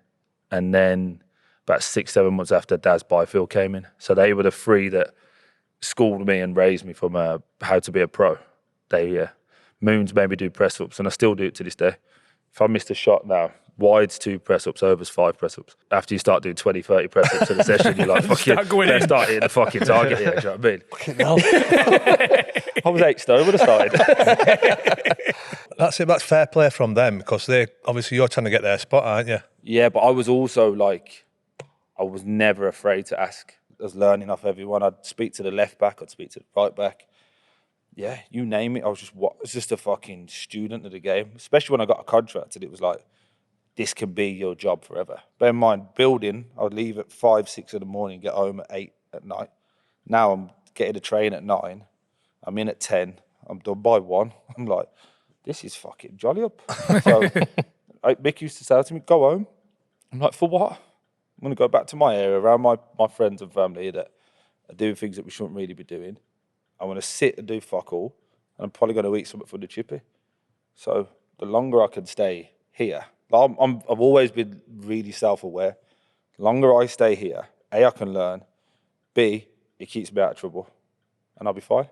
and then about 6-7 months after, Daz Byfield came in. So they were the three that schooled me and raised me from how to be a pro. They Moons made me do press-ups, and I still do it to this day. If I missed a shot now, wide's 2 press-ups, over's 5 press-ups. After you start doing 20, 30 press-ups in a session, you're like, fucking, start hitting the fucking target here, do you know what I mean? Fucking hell. I was 8 stone, would have started. That's it, that's fair play from them, because obviously you're trying to get their spot, aren't you? Yeah, but I was also like, I was never afraid to ask. I was learning off everyone. I'd speak to the left back, I'd speak to the right back. Yeah, you name it. I was just a fucking student of the game, especially when I got a contract and it was like, this can be your job forever. Bear in mind, building, I would leave at 5, 6 in the morning, get home at 8 at night. Now I'm getting a train at 9. I'm in at 10. I'm done by 1. I'm like, this is fucking jolly up. So Mick used to say to me, go home. I'm like, for what? I'm going to go back to my area, around my friends and family that are doing things that we shouldn't really be doing. I want to sit and do fuck all, and I'm probably going to eat something for the chippy. So the longer I can stay here, I've always been really self-aware. The longer I stay here, A, I can learn, B, it keeps me out of trouble, and I'll be fine.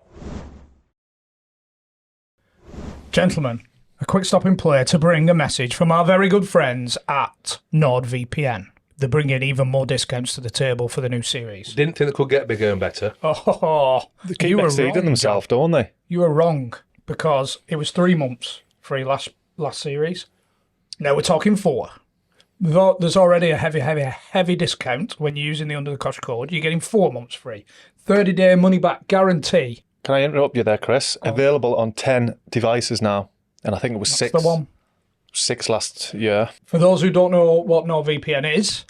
Gentlemen, a quick stop in play to bring a message from our very good friends at NordVPN. They're bringing even more discounts to the table for the new series. Didn't think it could get bigger and better. Oh, They keep exceeding themselves, don't they? You were wrong, because it was 3 months free last series. Now we're talking 4. There's already a heavy discount when you're using the Undr The Cosh code. You're getting 4 months free. 30-day money-back guarantee. Can I interrupt you there, Chris? Available on 10 devices now, and I think it was 6. That's the one. 6 last year. For those who don't know what NordVPN is,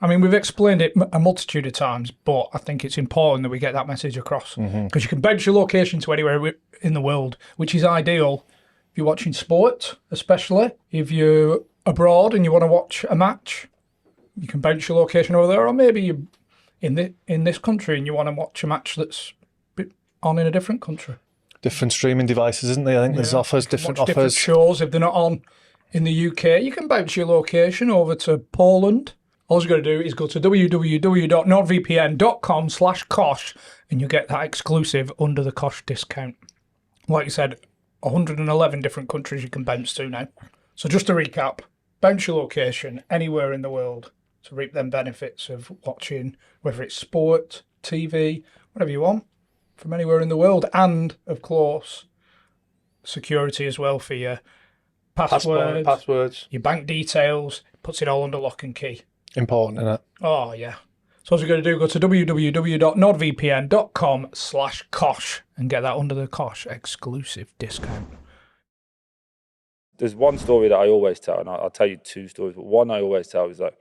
I mean, we've explained it a multitude of times, but I think it's important that we get that message across. Because you can bounce your location to anywhere in the world, which is ideal if you're watching sport, especially. If you're abroad and you want to watch a match, you can bounce your location over there. Or maybe you're in this country and you want to watch a match that's on in a different country. Different streaming devices, isn't there? I think there's offers, different offers. Different shows. If they're not on in the UK, you can bounce your location over to Poland. All you've got to do is go to www.nordvpn.com/Cosh and you'll get that exclusive Undr The Cosh discount. Like you said, 111 different countries you can bounce to now. So just to recap, bounce your location anywhere in the world to reap them benefits of watching, whether it's sport, TV, whatever you want, from anywhere in the world. And, of course, security as well for your passwords, your bank details, puts it all under lock and key. Important, isn't it? Oh, yeah. So what you're going to do, go to www.nordvpn.com/Cosh and get that Under the Cosh exclusive discount. There's one story that I always tell, and I'll tell you two stories, but one I always tell is like,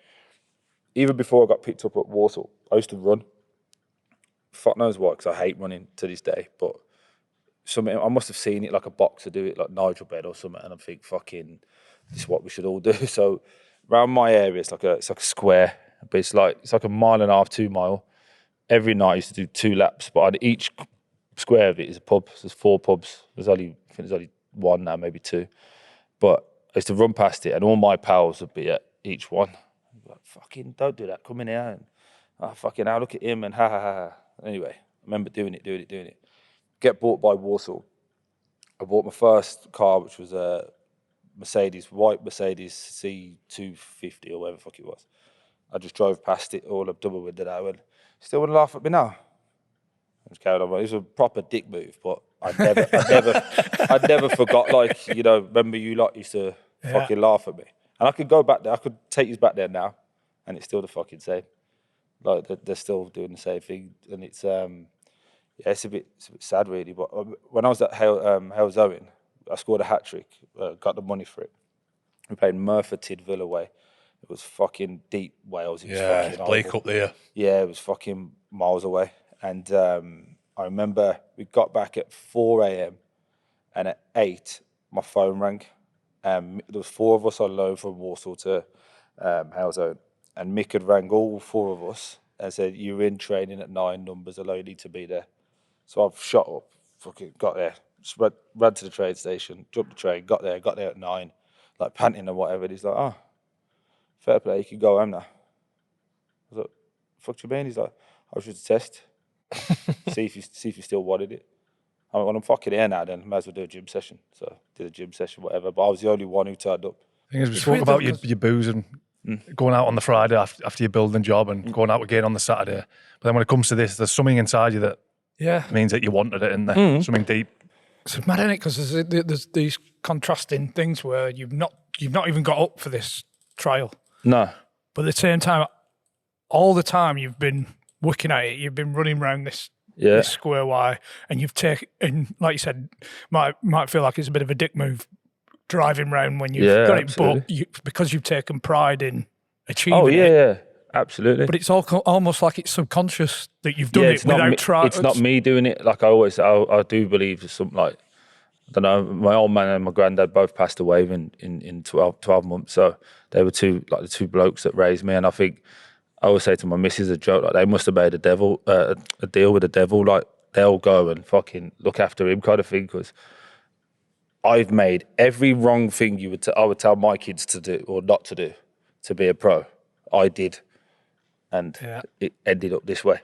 even before I got picked up at Walsall, I used to run. Fuck knows what, because I hate running to this day, but I must have seen it like a boxer do it, like Nigel Bed or something, and I think, fucking, this is what we should all do. So around my area, it's like a square, but it's like a 1.5 miles, 2 miles. Every night I used to do 2 laps, but on each square of it is a pub. So there's 4 pubs. I think there's only 1 now, maybe 2. But I used to run past it, and all my pals would be at each one. I'd be like, fucking, don't do that. Come in here. And, fucking, I'll look at him and ha ha ha. Anyway, I remember doing it. Get bought by Walsall. I bought my first car, which was a white Mercedes C250 or whatever the fuck it was. I just drove past it all up double winded out and still wouldn't laugh at me now. I just carried on. It was a proper dick move, but I never forgot, like, you know, remember you lot used to fucking laugh at me. And I could go back there, I could take you back there now, and it's still the fucking same. Like, they're still doing the same thing. And it's, it's a bit sad, really. But when I was at Hales Owen, I scored a hat-trick, got the money for it. We played Merthyr Tydfil away. It was fucking deep Wales. It was fucking Blake horrible. up there. Yeah, it was fucking miles away. And I remember we got back at 4 a.m. and at 8, my phone rang. There was 4 of us on loan from Walsall to Hales Owen. And Mick had rang all 4 of us and said, "You're in training at 9, numbers alone, you need to be there." So I've shot up, fucking got there, just ran to the train station, jumped the train, got there at 9, like panting and whatever. And he's like, "Oh, fair play, you can go home now." I was like, "Fuck do you mean?" He's like, "I was just a test. see if you still wanted it." I went, "Well, I'm fucking here now then, might as well do a gym session." So did a gym session, whatever, but I was the only one who turned up. I think as we spoke about your booze and going out on the Friday after your building job and going out again on the Saturday. But then when it comes to this, there's something inside you that means that you wanted it in there, something deep. It's mad, isn't it? Because there's these contrasting things where you've not even got up for this trial. No. But at the same time, all the time you've been working at it, you've been running around this square Y, and you've taken, like you said, might feel like it's a bit of a dick move driving around when you've got absolutely. it, but because you've taken pride in achieving it. Yeah, absolutely. But it's almost like it's subconscious that you've done it without trying. It's not me doing it. Like I do believe there's something like, I don't know, my old man and my granddad both passed away in 12 months. So they were the two blokes that raised me. And I think I always say to my missus a joke, like, they must have made a deal with the devil. Like, they'll go and fucking look after him kind of thing, because I've made every wrong thing I would tell my kids to do or not to do to be a pro. I did. And it ended up this way.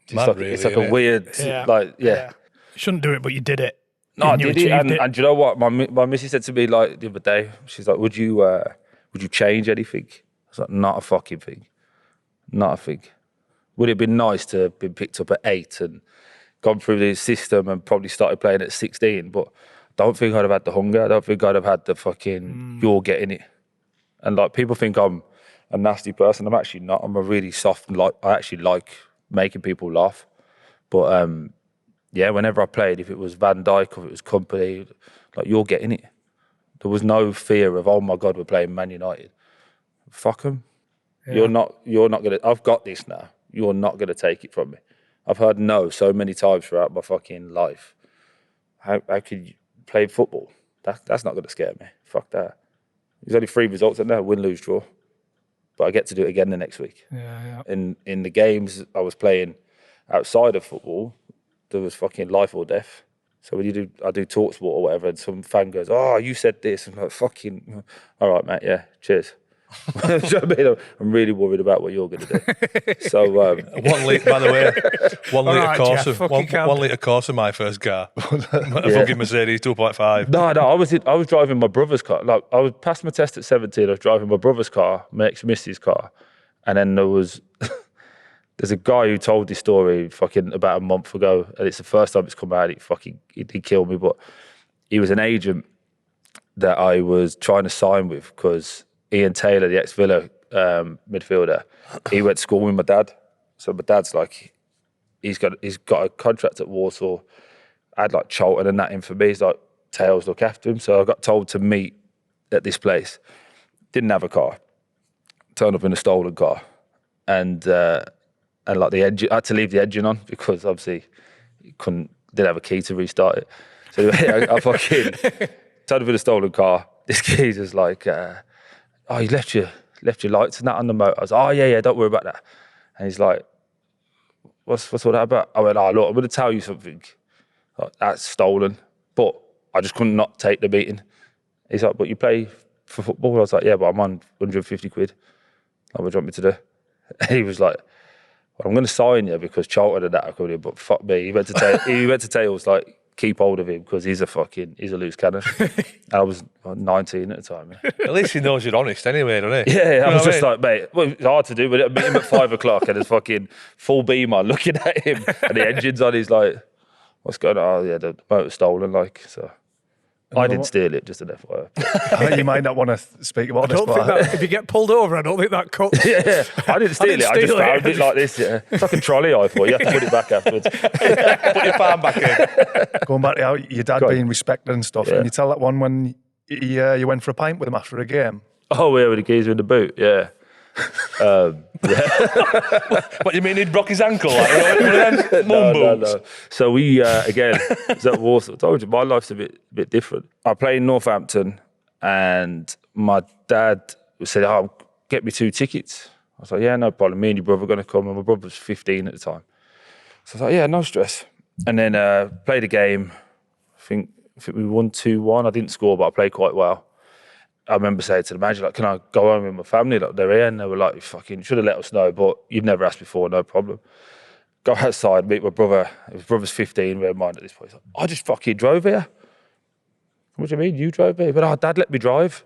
It's like a weird, You shouldn't do it, but you did it. No, I did it. And do you know what? My missus said to me, like, the other day, she's like, would you change anything? I was like, not a fucking thing. Not a thing. Would it have been nice to have been picked up at 8 and gone through the system and probably started playing at 16? But I don't think I'd have had the hunger. I don't think I'd have had the fucking, you're getting it. And like, people think I'm a nasty person. I'm actually not. I'm a really soft, I actually like making people laugh. But whenever I played, if it was Van Dijk or if it was company, like, you're getting it. There was no fear of, oh my God, we're playing Man United. Fuck them. Yeah. You're not gonna. I've got this now. You're not gonna take it from me. I've heard no so many times throughout my fucking life. How could you play football? That's not gonna scare me. Fuck that. There's only 3 results in there: win, lose, draw. But I get to do it again the next week. Yeah. In the games I was playing outside of football, there was fucking life or death. So when I do talk sport or whatever, and some fan goes, "Oh, you said this," I'm like, "Fucking, all right, mate. Yeah, cheers." Do you know what I mean? I'm really worried about what you're going to do. So, 1 litre, by the way, 1 litre course of 1 litre course of my first car. A fucking Mercedes 2.5. No, I was driving my brother's car. Like, I was past my test at 17. I was driving my brother's car, my ex-missus' car, and then there's a guy who told this story fucking about a month ago, and it's the first time it's come out. He did kill me, but he was an agent that I was trying to sign with, because Ian Taylor, the ex-Villa midfielder, he went to school with my dad. So my dad's like, he's got a contract at Walsall. I had like Charlton and that in for me. He's like, Tails look after him. So I got told to meet at this place. Didn't have a car. Turned up in a stolen car. And like the engine, I had to leave the engine on because obviously didn't have a key to restart it. So anyway, I fucking turned up in a stolen car. This geezer's like, oh, you left your lights and that on the motor. I was like, oh yeah, don't worry about that. And he's like, what's all that about? I went, oh look, I'm going to tell you something. Like, that's stolen, but I just couldn't not take the meeting. He's like, but you play for football? I was like, yeah, but I'm on 150 quid. Like, what do you want me to do? And he was like, well, I'm going to sign you because Charlton and that are coming in, but fuck me. He went to Tails, like, keep hold of him because he's a loose cannon. And I was 19 at the time. Yeah. At least he knows you're honest anyway, doesn't he? Yeah, I was just like, mate, well, it's hard to do, but I meet him at 5 o'clock and there's fucking full beam on looking at him and the engine's on. He's like, what's going on? Oh, yeah, the motor's stolen, like, so. I didn't steal it, just an FYI. I think you might not want to speak about this, but if you get pulled over, I don't think that cuts. Yeah, I didn't steal it. I just found it like this. Yeah. It's like a trolley, I thought. You have to put it back afterwards. Put your farm back in. Going back to how your dad being respected and stuff, and you tell that one when you went for a pint with him after a game. Oh, yeah, with the geezer in the boot, yeah. What, you mean he'd broke his ankle? Like, no. So we, again, was at Walsall. I told you, my life's a bit different. I played in Northampton and my dad said, oh, get me 2 tickets. I was like, yeah, no problem. Me and your brother are going to come. And my brother was 15 at the time. So I was like, yeah, no stress. And then played a game. I think we won 2-1. I didn't score, but I played quite well. I remember saying to the manager, like, can I go home with my family? Like, they're here. And they were like, you fucking should have let us know, but you've never asked before, no problem. Go outside, meet my brother. His brother's 15, we had mine at this point. Like, I just fucking drove here. What do you mean, you drove here? But, Dad let me drive.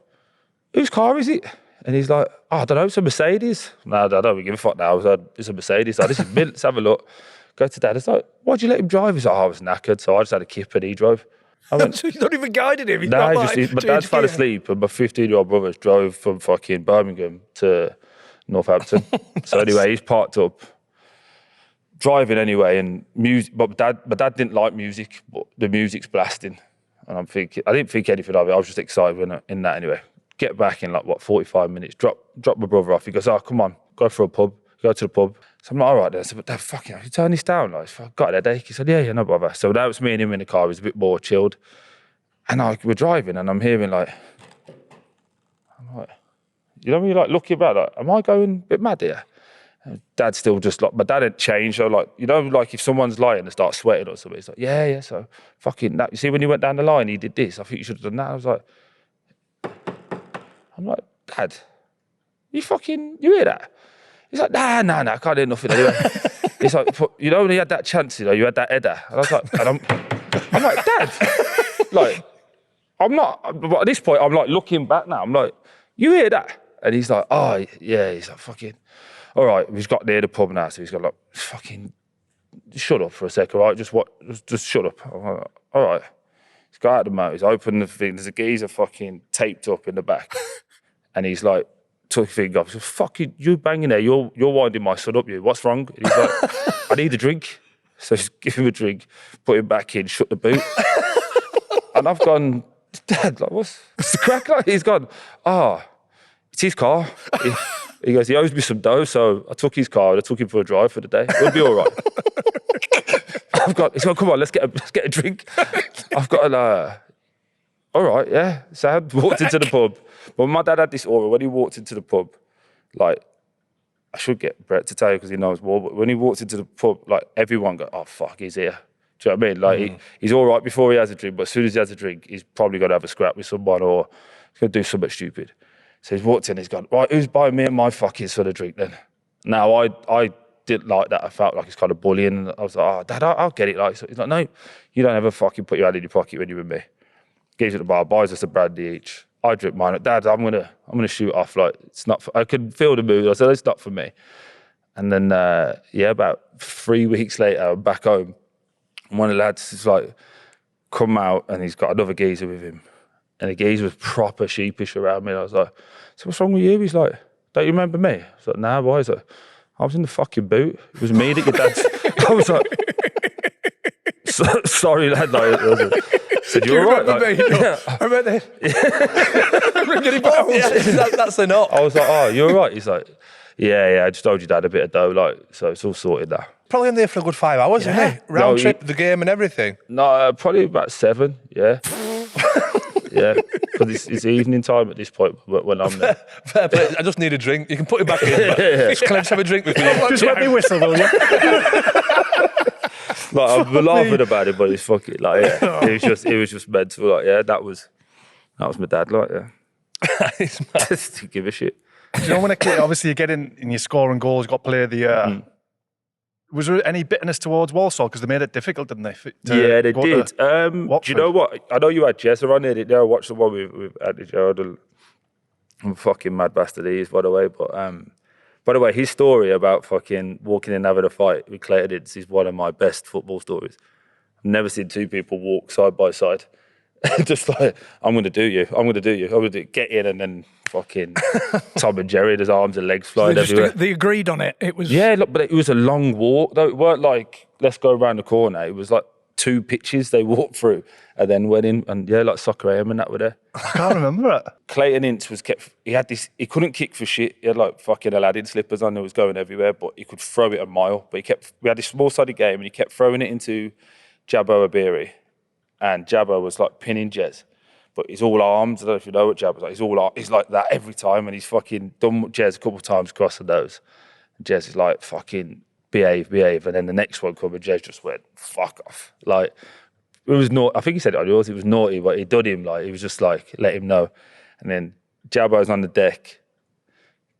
Whose car is it? And he's like, oh, I don't know, it's a Mercedes. No, I don't give a fuck now. I was like, it's a Mercedes. Like, this is mint, let's have a look. Go to Dad. It's like, why'd you let him drive? He's like, oh, I was knackered, so I just had a kip and he drove. I went, So you're not even guided him? No, my dad fell asleep and my 15-year-old brother drove from fucking Birmingham to Northampton. So anyway, he's parked up, driving anyway, and music. But my dad didn't like music, but the music's blasting. And I'm thinking, I didn't think anything of it. I was just excited in that anyway. Get back in 45 minutes, drop my brother off. He goes, oh, come on, go for a pub. Go to the pub. So I'm like, all right then. I said, but Dad, fucking hell, you turn this down? Like, I've got a headache. He said, yeah, no bother. So that was me and him in the car. He was a bit more chilled. And we're driving and I'm hearing I'm like, you know when you're like looking back, like, am I going a bit mad here? And Dad's still just like, my dad hadn't changed. So like, you know, like if someone's lying and starts sweating or something, he's like, yeah, so fucking that. You see when you went down the line, he did this. I think you should have done that. I was like, Dad, you hear that? He's like, nah, I can't hear nothing anyway. He's like, you know when you had that chance, you had that header. And I was like, and I'm like, Dad, like, I'm not, but at this point, I'm like looking back now, I'm like, you hear that? And he's like, oh, yeah, he's like, fucking, all right, we've got near the pub now, so he's got like, fucking, shut up for a second, all right, just shut up. I'm like, all right. He's got out of the motor, he's opened the thing, there's a geezer fucking taped up in the back. And he's like, took a finger off. He said, fuck you banging there. You're winding my son up, you. What's wrong? And he's like, I need a drink. So just give him a drink, put him back in, shut the boot. And I've gone, Dad, like, what's the crack? Like, he's gone, it's his car. He goes, he owes me some dough. So I took his car and I took him for a drive for the day. It'll be all right. He's gone, come on, let's get a drink. I've got all right, yeah. So I walked into the pub. But my dad had this aura when he walked into the pub, like, I should get Brett to tell you because he knows more, but when he walked into the pub, like, everyone go, oh, fuck, he's here. Do you know what I mean? Like, he's all right before he has a drink, but as soon as he has a drink, he's probably going to have a scrap with someone or he's going to do something stupid. So he's walked in, he's gone, right, who's buying me and my fucking son a drink then? Now, I didn't like that. I felt like it's kind of bullying. I was like, oh, Dad, I'll get it. Like, so he's like, no, you don't ever fucking put your hand in your pocket when you're with me. Gives it the bar, buys us a brandy each. I drink mine. Dad, I'm gonna shoot off. Like, it's not. I could feel the mood. I said, it's not for me. And then, about 3 weeks later, I'm back home. And one of the lads is like, come out, and he's got another geezer with him. And the geezer was proper sheepish around me. And I was like, so what's wrong with you? He's like, don't you remember me? I was like, nah, why is it? I was in the fucking boot. It was me that your dad's. I was like, sorry, lad. Like, I said, you're all right. Like, yeah. I remember That's a knot. I was like, oh, you're all right. He's like, yeah, I just owed your dad a bit of dough, like, so it's all sorted now. Probably in there for a good 5 hours, isn't it? Round trip, the game and everything. No, probably about 7, yeah. Yeah, because it's evening time at this point when I'm there. Fair play. I just need a drink. You can put it back in. Just can I just have a drink with me? Just let me whistle, will you? Like, I'm laughing about it, but it's fucking like, yeah. It was just mental. Like, yeah, that was my dad. Like, yeah, just to give a shit. You know, when a kid, obviously you get in and you score and goals, you got player of the year. Was there any bitterness towards Walsall because they made it difficult, didn't they? Yeah, they did. Do you know what? I know you had Jezza on there. Didn't you? I watched the one with Andy Jordan. I'm a fucking mad bastard he is, by the way. But by the way, his story about fucking walking in and having a fight with Clayton is one of my best football stories. I've never seen two people walk side by side. Just like, I'm going to do you. I'm going to do you. I'm going to do get in, and then fucking Tom and Jerry, there's arms and legs flying everywhere. They agreed on it. It was look, but it was a long walk. Though it weren't like let's go around the corner. It was like 2 pitches they walked through and then went in, and like soccer AM and that were there. I can't remember it. Clayton Ince was kept. He had this. He couldn't kick for shit. He had like fucking Aladdin slippers on. It was going everywhere, but he could throw it a mile. But we had this small-sided game, and he kept throwing it into Jabbo Abiri. And Jabbo was like pinning Jez, but he's all arms. I don't know if you know what Jabbo's like. He's like that every time, and he's fucking done Jez a couple of times across the nose. And Jez is like, fucking behave. And then the next one come, and Jez just went, fuck off. Like, it was not. I think he said it on yours. It was naughty, but he done him like he was just like let him know. And then Jabbo's on the deck.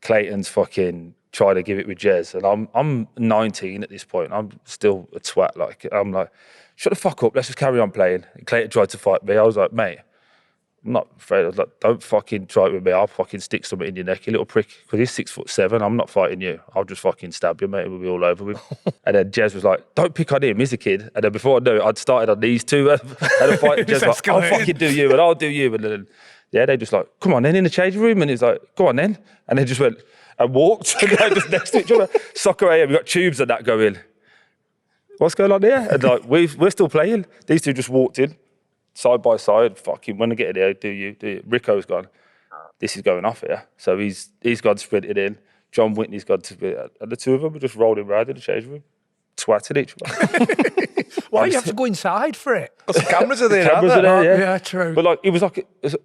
Clayton's fucking trying to give it with Jez, and I'm 19 at this point. I'm still a twat. Like I'm like, shut the fuck up, let's just carry on playing. And Clayton tried to fight me. I was like, mate, I'm not afraid. I was like, don't fucking try it with me. I'll fucking stick something in your neck, you little prick. Because he's 6'7". I'm not fighting you. I'll just fucking stab you, mate. We'll be all over with. And then Jez was like, don't pick on him. He's a kid. And then before I knew it, I'd started on these two. And a fight. And Jez was like, I'll fucking do you and I'll do you. And then, yeah, they just like, come on then in the changing room. And he's like, go on then. And they just went and walked. And they're just next to each other. Soccer AM, we got tubes and that going. What's going on here? And like, we're still playing. These two just walked in, side by side. Fucking, when I get in there, do you? Rico's gone, this is going off here. So he's gone sprinted in. John Whitney's gone to sprint. And the two of them were just rolling around in the change room, twatting each other. Why do you have to go inside for it? Because the cameras are there, Cameras are there, Yeah, true. But like, it was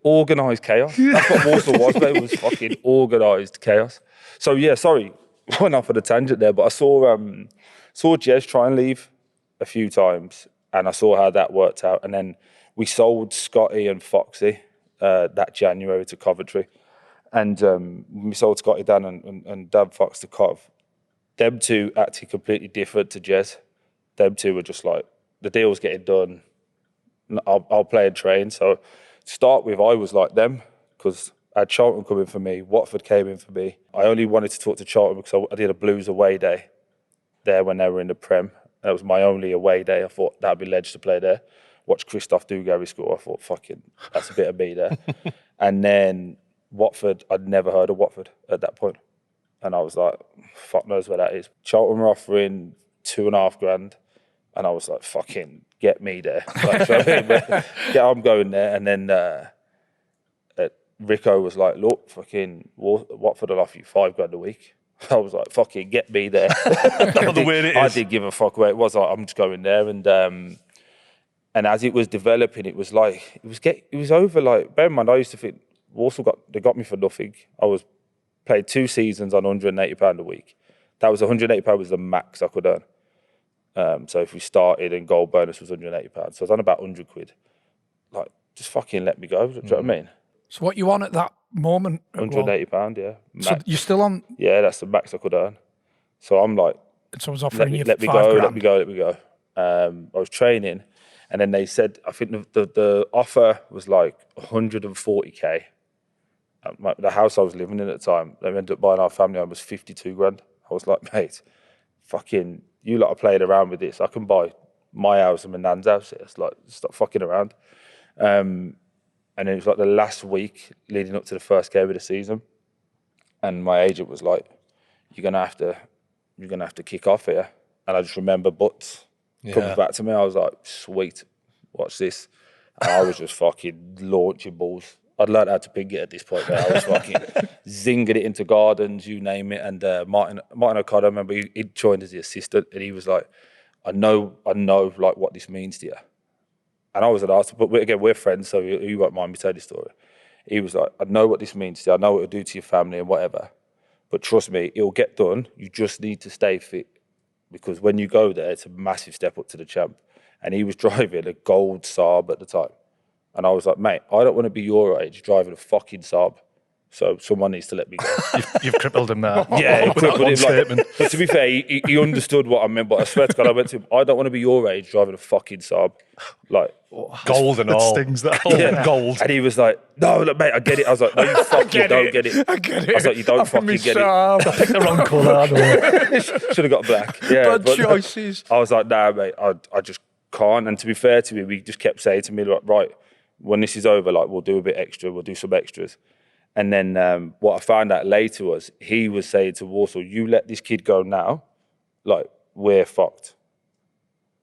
organised chaos. That's what Walsall was, mate. It was fucking organised chaos. So yeah, sorry, went off on a tangent there, but I saw Jez try and leave a few times, and I saw how that worked out. And then we sold Scotty and Foxy that January to Coventry. And we sold Scotty Dan and Dab Fox to Cov. Them two acted completely different to Jez. Them two were just like, the deal's getting done, I'll play and train. So to start with, I was like them, because I had Charlton coming for me, Watford came in for me. I only wanted to talk to Charlton because I did a Blues away day there when they were in the Prem. That was my only away day. I thought that'd be ledge to play there. Watch Christophe Dugarry score. I thought, fucking, that's a bit of me there. And then Watford, I'd never heard of Watford at that point. And I was like, fuck knows where that is. Charlton were offering $2,500. And I was like, fucking get me there. Like, so I mean, yeah, I'm going there. And then Rico was like, look, fucking Watford will offer you $5,000 a week. I was like, fucking get me there. I did give a fuck where it was. Like, I'm just going there. And as it was developing, it was like, it was over. Like, bear in mind, I used to think Walsall got me for nothing. Played 2 seasons on £180 a week. That was £180 was the max I could earn. So if we started and goal bonus was £180. So I was on about £100. Like, just fucking let me go. Do you know what I mean? So what you on at that moment? £180, yeah. Max. So you're still on? Yeah, that's the max I could earn. So I'm like, someone's offering you let me go. I was training, and then they said, I think the offer was like 140k. The house I was living in at the time, they ended up buying our family home was 52 grand. I was like, mate, fucking, you lot are playing around with this. I can buy my house and my nan's house. It's like, stop fucking around. And it was like the last week leading up to the first game of the season. And my agent was like, you're going to have to you're going to have to kick off here. And I just remember Butts coming back to me. I was like, sweet, watch this. And I was just fucking launching balls. I'd learned how to ping it at this point. But I was fucking zinging it into gardens, you name it. And Martin O'Connor, I remember he joined as the assistant, and he was like, I know, like what this means to you. And I was an artist, but again, we're friends, so you won't mind me telling this story. He was like, I know what this means to you. I know what it'll do to your family and whatever. But trust me, it'll get done. You just need to stay fit. Because when you go there, it's a massive step up to the champ. And he was driving a gold Saab at the time. And I was like, mate, I don't want to be your age driving a fucking Saab. So someone needs to let me go. You've crippled him there. Yeah, he crippled him. Like, but to be fair, he understood what I meant. But I swear to God, I went to him, I don't want to be your age driving a fucking Saab. Like, gold and all. Stings that. Yeah, gold. And he was like, no, look, mate, I get it. I was like, no, you fucking don't get it. I get it. I was like, you don't fucking get it. I picked the wrong colour. Should have got black. Yeah, Bad choices. I was like, nah, mate, I just can't. And to be fair to me, we just kept saying to me, like, right, when this is over, like, we'll do a bit extra, we'll do some extras. And then what I found out later was he was saying to Walsall, you let this kid go now, like, we're fucked.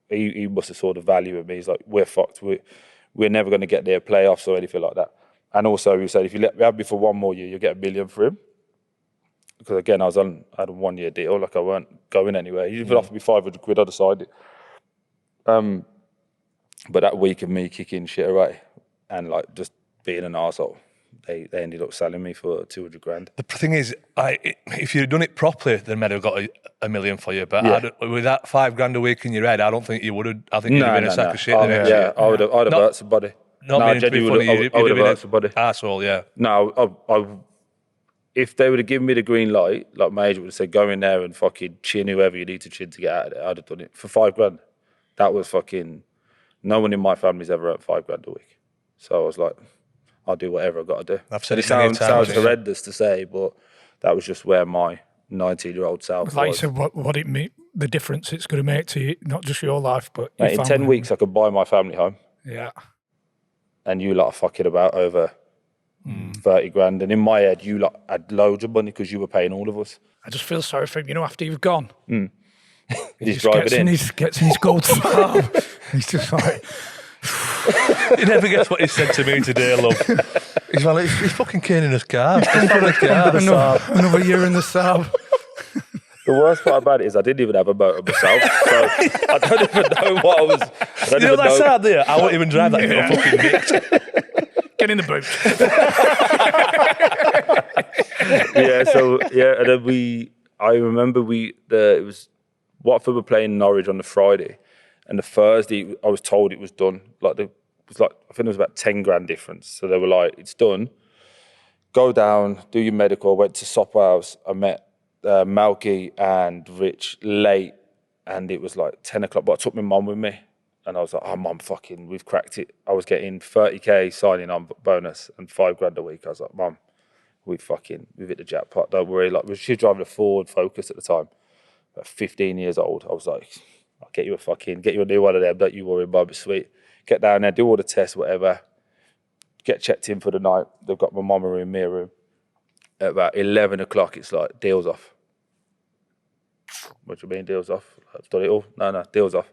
He must have saw the value in me. He's like, we're fucked. We're never going to get their playoffs or anything like that. And also he said, if you let me have me for one more year, you'll get $1 million for him. Because again, I had a 1 year deal, like I weren't going anywhere. He even offered me 500 quid, I decided. But that week of me kicking shit away and like just being an arsehole, they ended up selling me for 200 grand. The thing is, if you'd done it properly, then I'd have got $1 million for you. But with that $5 grand a week in your head, I don't think you would have. I think you'd have been a sack of shit. I would have hurt somebody. Not being too funny, I would have hurt somebody. Arsehole, yeah. No, if they would have given me the green light, like my agent would have said, go in there and fucking chin whoever you need to chin to get out of there, I'd have done it for $5 grand. That was fucking. No one in my family's ever earned $5 grand a week. So I was like, I'll do whatever I've got to do. I've said it sounds horrendous to say, but that was just where my 19-year-old self like was. you said, what it mean, the difference it's going to make to you, not just your life, but your in 10 weeks I could buy my family home. Yeah. And you lot are fucking about over 30 grand. And in my head, you lot had loads of money because you were paying all of us. I just feel sorry for him, after you've gone. He's driving in. He gets in his gold farm. He's just like... He never gets what he said to me today, love. He's like, he's fucking caning his car. Another year in the Saab. The worst part about it is I didn't even have a motor myself, so I don't even know what I was. You know that Saab there? I won't even drive that. Yeah. Fucking bitch. Get in the boot. And then I remember it was Watford were playing Norwich on the Friday. And the Thursday, I was told it was done. I think it was about 10 grand difference. So they were like, it's done. Go down, do your medical. I went to Sopwell House. I met Malky and Rich late. And it was like 10 o'clock. But I took my mum with me. And I was like, oh, mum, fucking, we've cracked it. I was getting 30K signing on bonus and $5 grand a week. I was like, mum, we've hit the jackpot. Don't worry. Like, she was driving a Ford Focus at the time. About 15 years old. I was like... I'll get you a new one of them. Don't you worry, Bob. It's sweet. Get down there, do all the tests, whatever. Get checked in for the night. They've got my mama room, me room. At about 11 o'clock, it's like, deal's off. What do you mean, deal's off? I've done it all. No, deal's off.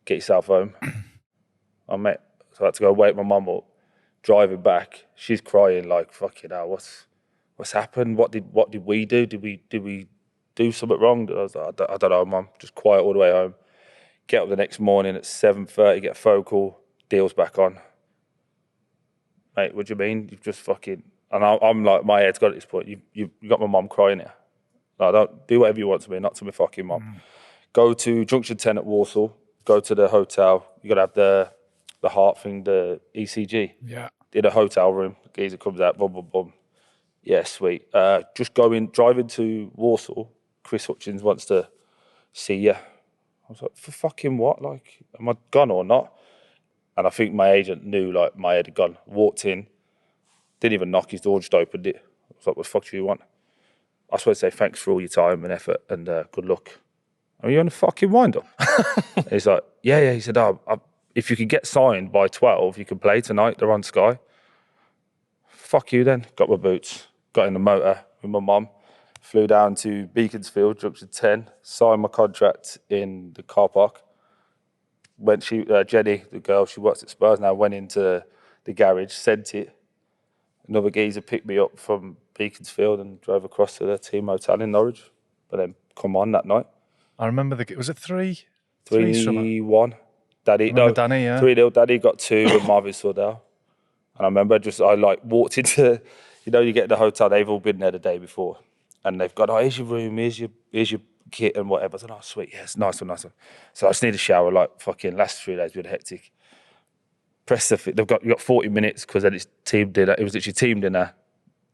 Get yourself home. I met. So I had to go wake my mum up. Driving back, she's crying like, fucking hell, what's happened? What did we do? Did we do something wrong? I was like, I don't know, mum. Just quiet all the way home. Get up the next morning at 7:30, get a phone call, deal's back on. Mate, what do you mean? You've just fucking... And I'm like, my head's got at this point. You got my mum crying here. No, don't do whatever you want to me, not to my fucking mum. Go to Junction 10 at Walsall, go to the hotel. You got to have the heart thing, the ECG. Yeah. In a hotel room, the geezer comes out, boom, boom, boom. Yeah, sweet. Just driving to Walsall. Chris Hutchins wants to see you. I was like, for fucking what? Like, am I gone or not? And I think my agent knew, like, my head had gone. Walked in, didn't even knock, his door just opened it. I was like, what the fuck do you want? I just want to say thanks for all your time and effort and good luck. Are you on a fucking wind-up? He's like, yeah. He said, if you can get signed by 12, you can play tonight. They're on Sky. Fuck you then. Got my boots, got in the motor with my mum. Flew down to Beaconsfield, jumped to 10, signed my contract in the car park. Jenny, the girl, she works at Spurs now, went into the garage, sent it. Another geezer picked me up from Beaconsfield and drove across to the team hotel in Norwich. But then come on that night. I remember was it 3? 3-1. Danny, 3-0. Danny got 2 with Marvin Sordell. And I remember I walked into, you get in the hotel, they've all been there the day before. And they've got, here's your room, here's your kit and whatever. I said, sweet, yeah, it's nice one. So I just need a shower, last 3 days been hectic. You've got 40 minutes because then it's team dinner. It was literally team dinner,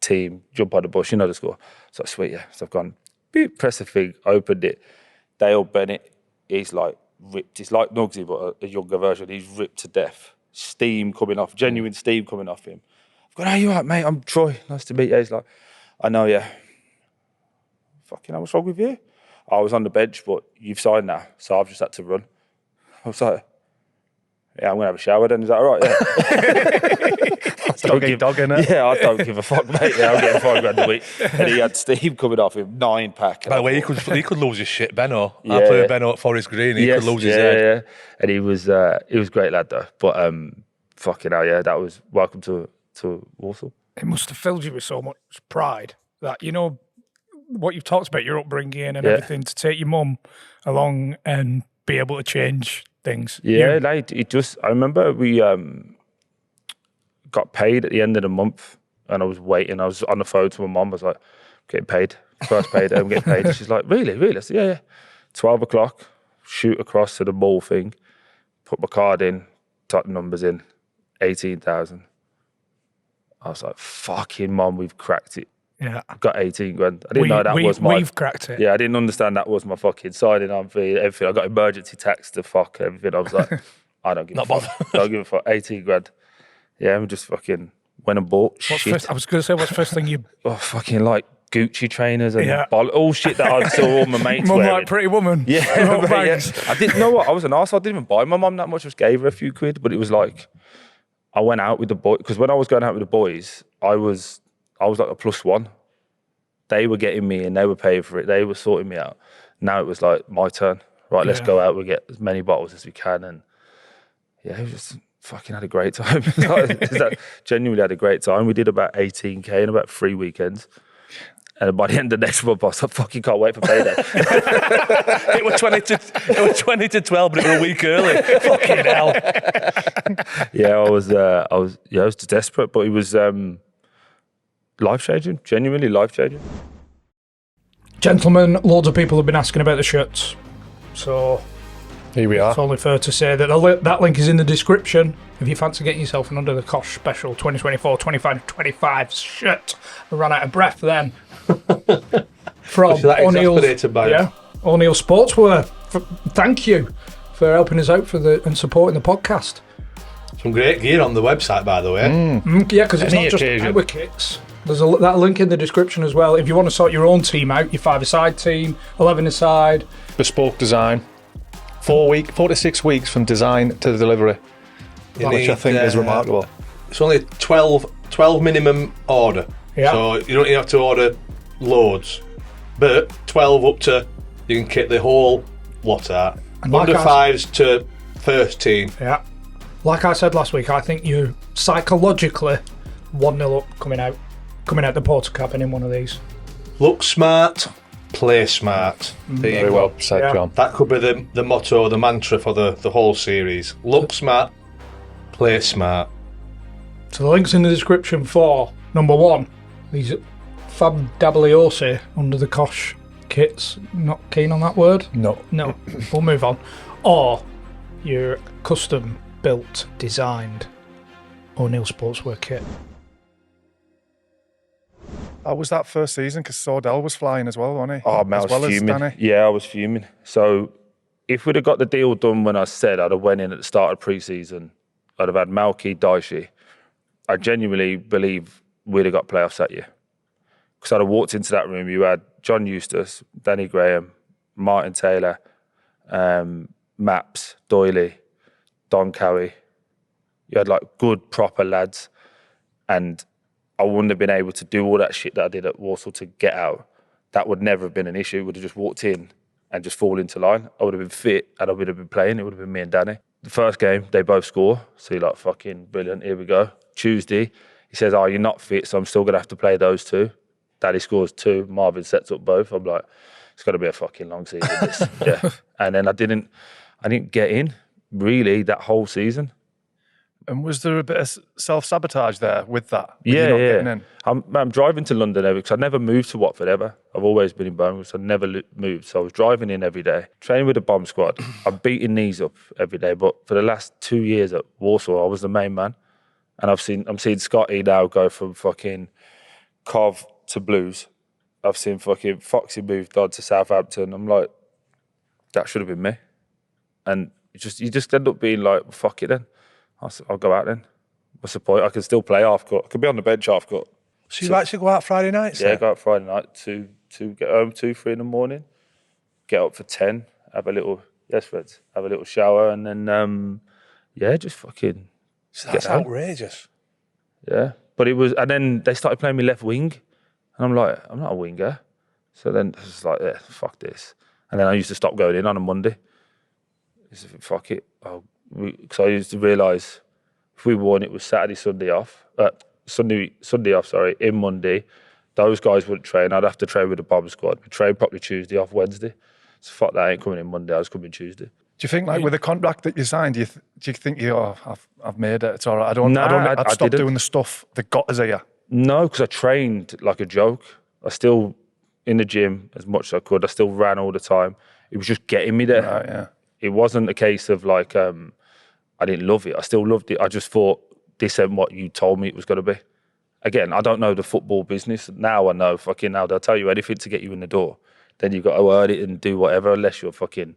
team, jump on the bus, you know the score. So sweet, yeah. So I've gone, beep, press the thing, opened it. Dale Bennett, he's ripped. He's like Nugsy, but a younger version. He's ripped to death. Steam coming off, genuine steam coming off him. I've gone, you all right, mate? I'm Troy. Nice to meet you. He's like, I know, yeah. Fucking hell, what's wrong with you? I was on the bench, but you've signed now, so I've just had to run. I was like, yeah, I'm going to have a shower then. Is that all right? Yeah. Dog in it. Yeah, I don't give a fuck, mate. Yeah, I'm getting £5 a week. And he had steam coming off him, 9-pack. By the way, he could lose his shit, Benno. Yeah. I played Benno at Forest Green. He could lose his head. Yeah. And he was a great lad though. But fucking hell, yeah, that was welcome to Walsall. It must have filled you with so much pride that, what you've talked about, your upbringing and everything, to take your mum along and be able to change things. Yeah, I remember we got paid at the end of the month and I was waiting. I was on the phone to my mum. I was like, getting paid. First paid, I'm getting paid. And she's like, really? I said, yeah. 12 o'clock, shoot across to the mall thing, put my card in, type the numbers in, 18,000. I was like, fucking mum, we've cracked it. Yeah. I've got 18 grand. I didn't know that was my... We've cracked it. Yeah, I didn't understand that was my fucking signing on fee, everything. I got emergency tax to fuck everything. I was like, I don't give a fuck. I don't give a fuck. 18 grand. Yeah, we just fucking went and bought shit. I was going to say, what's the first thing you... fucking Gucci trainers and all shit that I saw all my mates Mum wearing. like Pretty Woman. Yeah. I didn't know what, I was an arse. I didn't even buy my mum that much. I just gave her a few quid. But it was like, I went out with the boys, because when I was going out with the boys, I was like a +1. They were getting me and they were paying for it. They were sorting me out. Now it was like my turn. Right, let's go out. We'll get as many bottles as we can. And yeah, it was just fucking had a great time. Genuinely had a great time. We did about 18K in about 3 weekends. And by the end of next month, I was like, fucking can't wait for payday. It was 20 to 12, but it was a week early. Fucking hell. Yeah, I was just desperate, but it was life-changing, genuinely life-changing. Gentlemen, loads of people have been asking about the shirts. So here we are. It's only fair to say that that link is in the description. If you fancy getting yourself an Undr The Cosh special 2024-25 shirt. I ran out of breath then. From O'Neills Sportswear. Thank you for helping us out and supporting the podcast. Some great gear on the website, by the way. Yeah, because it's not just our kits. There's that link in the description as well. If you want to sort your own team out, your 5-a-side team, 11-a-side. Bespoke design. 4 to 6 weeks from design to delivery. Which I think is remarkable. It's only 12 minimum order. Yeah. So you don't even have to order loads. But 12 up to, you can kit the whole lot out. Under 5s to first team. Yeah. Like I said last week, I think you're psychologically 1-0 up coming out the porter cabin in one of these. Look smart, play smart. Very well said, John. That could be the motto, the mantra for the whole series. Look smart, play smart. So the link's in the description for number 1, these Fab Dabliose Undr The Cosh kits. Not keen on that word? No. We'll move on. Or your custom built, designed O'Neills Sportswear kit. How was that first season? Because Sordell was flying as well, wasn't he? Oh, man, I was fuming. Yeah, I was fuming. So if we'd have got the deal done when I said I'd have went in at the start of pre-season, I'd have had Malky, Daishi. I genuinely believe we'd have got playoffs that year. Because I'd have walked into that room, you had John Eustace, Danny Graham, Martin Taylor, Maps, Doyley, Don Cowie. You had good, proper lads. And I wouldn't have been able to do all that shit that I did at Walsall to get out. that would never have been an issue. Would have just walked in and just fall into line. I would have been fit and I would have been playing. It would have been me and Danny. The first game, they both score. So you're like, fucking brilliant, here we go. Tuesday, he says, you're not fit, so I'm still going to have to play those two. Daddy scores 2, Marvin sets up both. I'm like, it's going to be a fucking long season, this. Yeah. And then I didn't get in, really, that whole season. And was there a bit of self-sabotage there with that? Yeah. Getting in? I'm driving to London every, because I never moved to Watford ever. I've always been in Birmingham, so I never moved. So I was driving in every day, training with the bomb squad. I'm beating knees up every day, but for the last 2 years at Walsall, I was the main man. And I'm seeing Scotty now go from fucking Cov to Blues. I've seen fucking Foxy moved on to Southampton. I'm like, that should have been me. And you just end up being like, fuck it then. I'll go out then. What's the point? I can still play half cut. I can be on the bench half cut. So you actually go out Friday nights? Yeah, go out Friday night to get home 2, 3 in the morning. Get up for 10. Have a little shower, and then just fucking. So that's outrageous. Yeah, but it was, and then they started playing me left wing, and I'm like, I'm not a winger. So then I was like, yeah, fuck this. And then I used to stop going in on a Monday. Fuck it. Because I used to realise if we won, it was Sunday off, in Monday. Those guys wouldn't train. I'd have to train with the bomb squad. We train probably Tuesday, off Wednesday. So fuck that, I ain't coming in Monday, I was coming Tuesday. Do you think, like, with the contract that you signed, do you think I've made it? It's all right. I'd stop doing the stuff that got us here. No, because I trained like a joke. I still in the gym as much as I could. I still ran all the time. It was just getting me there. Right, yeah. It wasn't a case of like I didn't love it. I still loved it. I just thought this ain't what you told me it was going to be. Again, I don't know the football business. Now I know. Fucking now they'll tell you anything to get you in the door. Then you've got to earn it and do whatever, unless you're fucking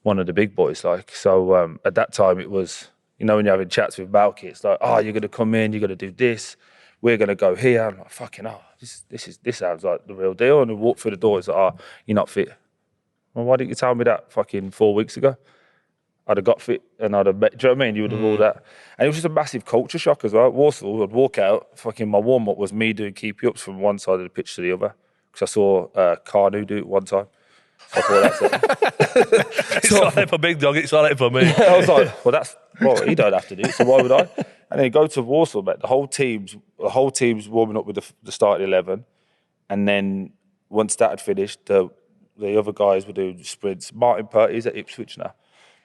one of the big boys. Like, so at that time it was, when you're having chats with Malky, it's like, you're going to come in, you're going to do this, we're going to go here. I'm like, fucking this sounds like the real deal. And I walk through the door, it's like, you're not fit. Well, why didn't you tell me that fucking 4 weeks ago? I'd have got fit and I'd have met, do you know what I mean? You would have all that. And it was just a massive culture shock as well. Walsall, I'd walk out, fucking my warm-up was me doing keep-ups from one side of the pitch to the other. Because I saw Carnu do it one time. So I thought that's it. It's all right for Big Dog, it's all right for me. I was like, well, he don't have to do it, so why would I? And then go to Walsall, mate. The whole team's warming up with the starting 11. And then once that had finished, the other guys were doing sprints. Martin Purty's at Ipswich now.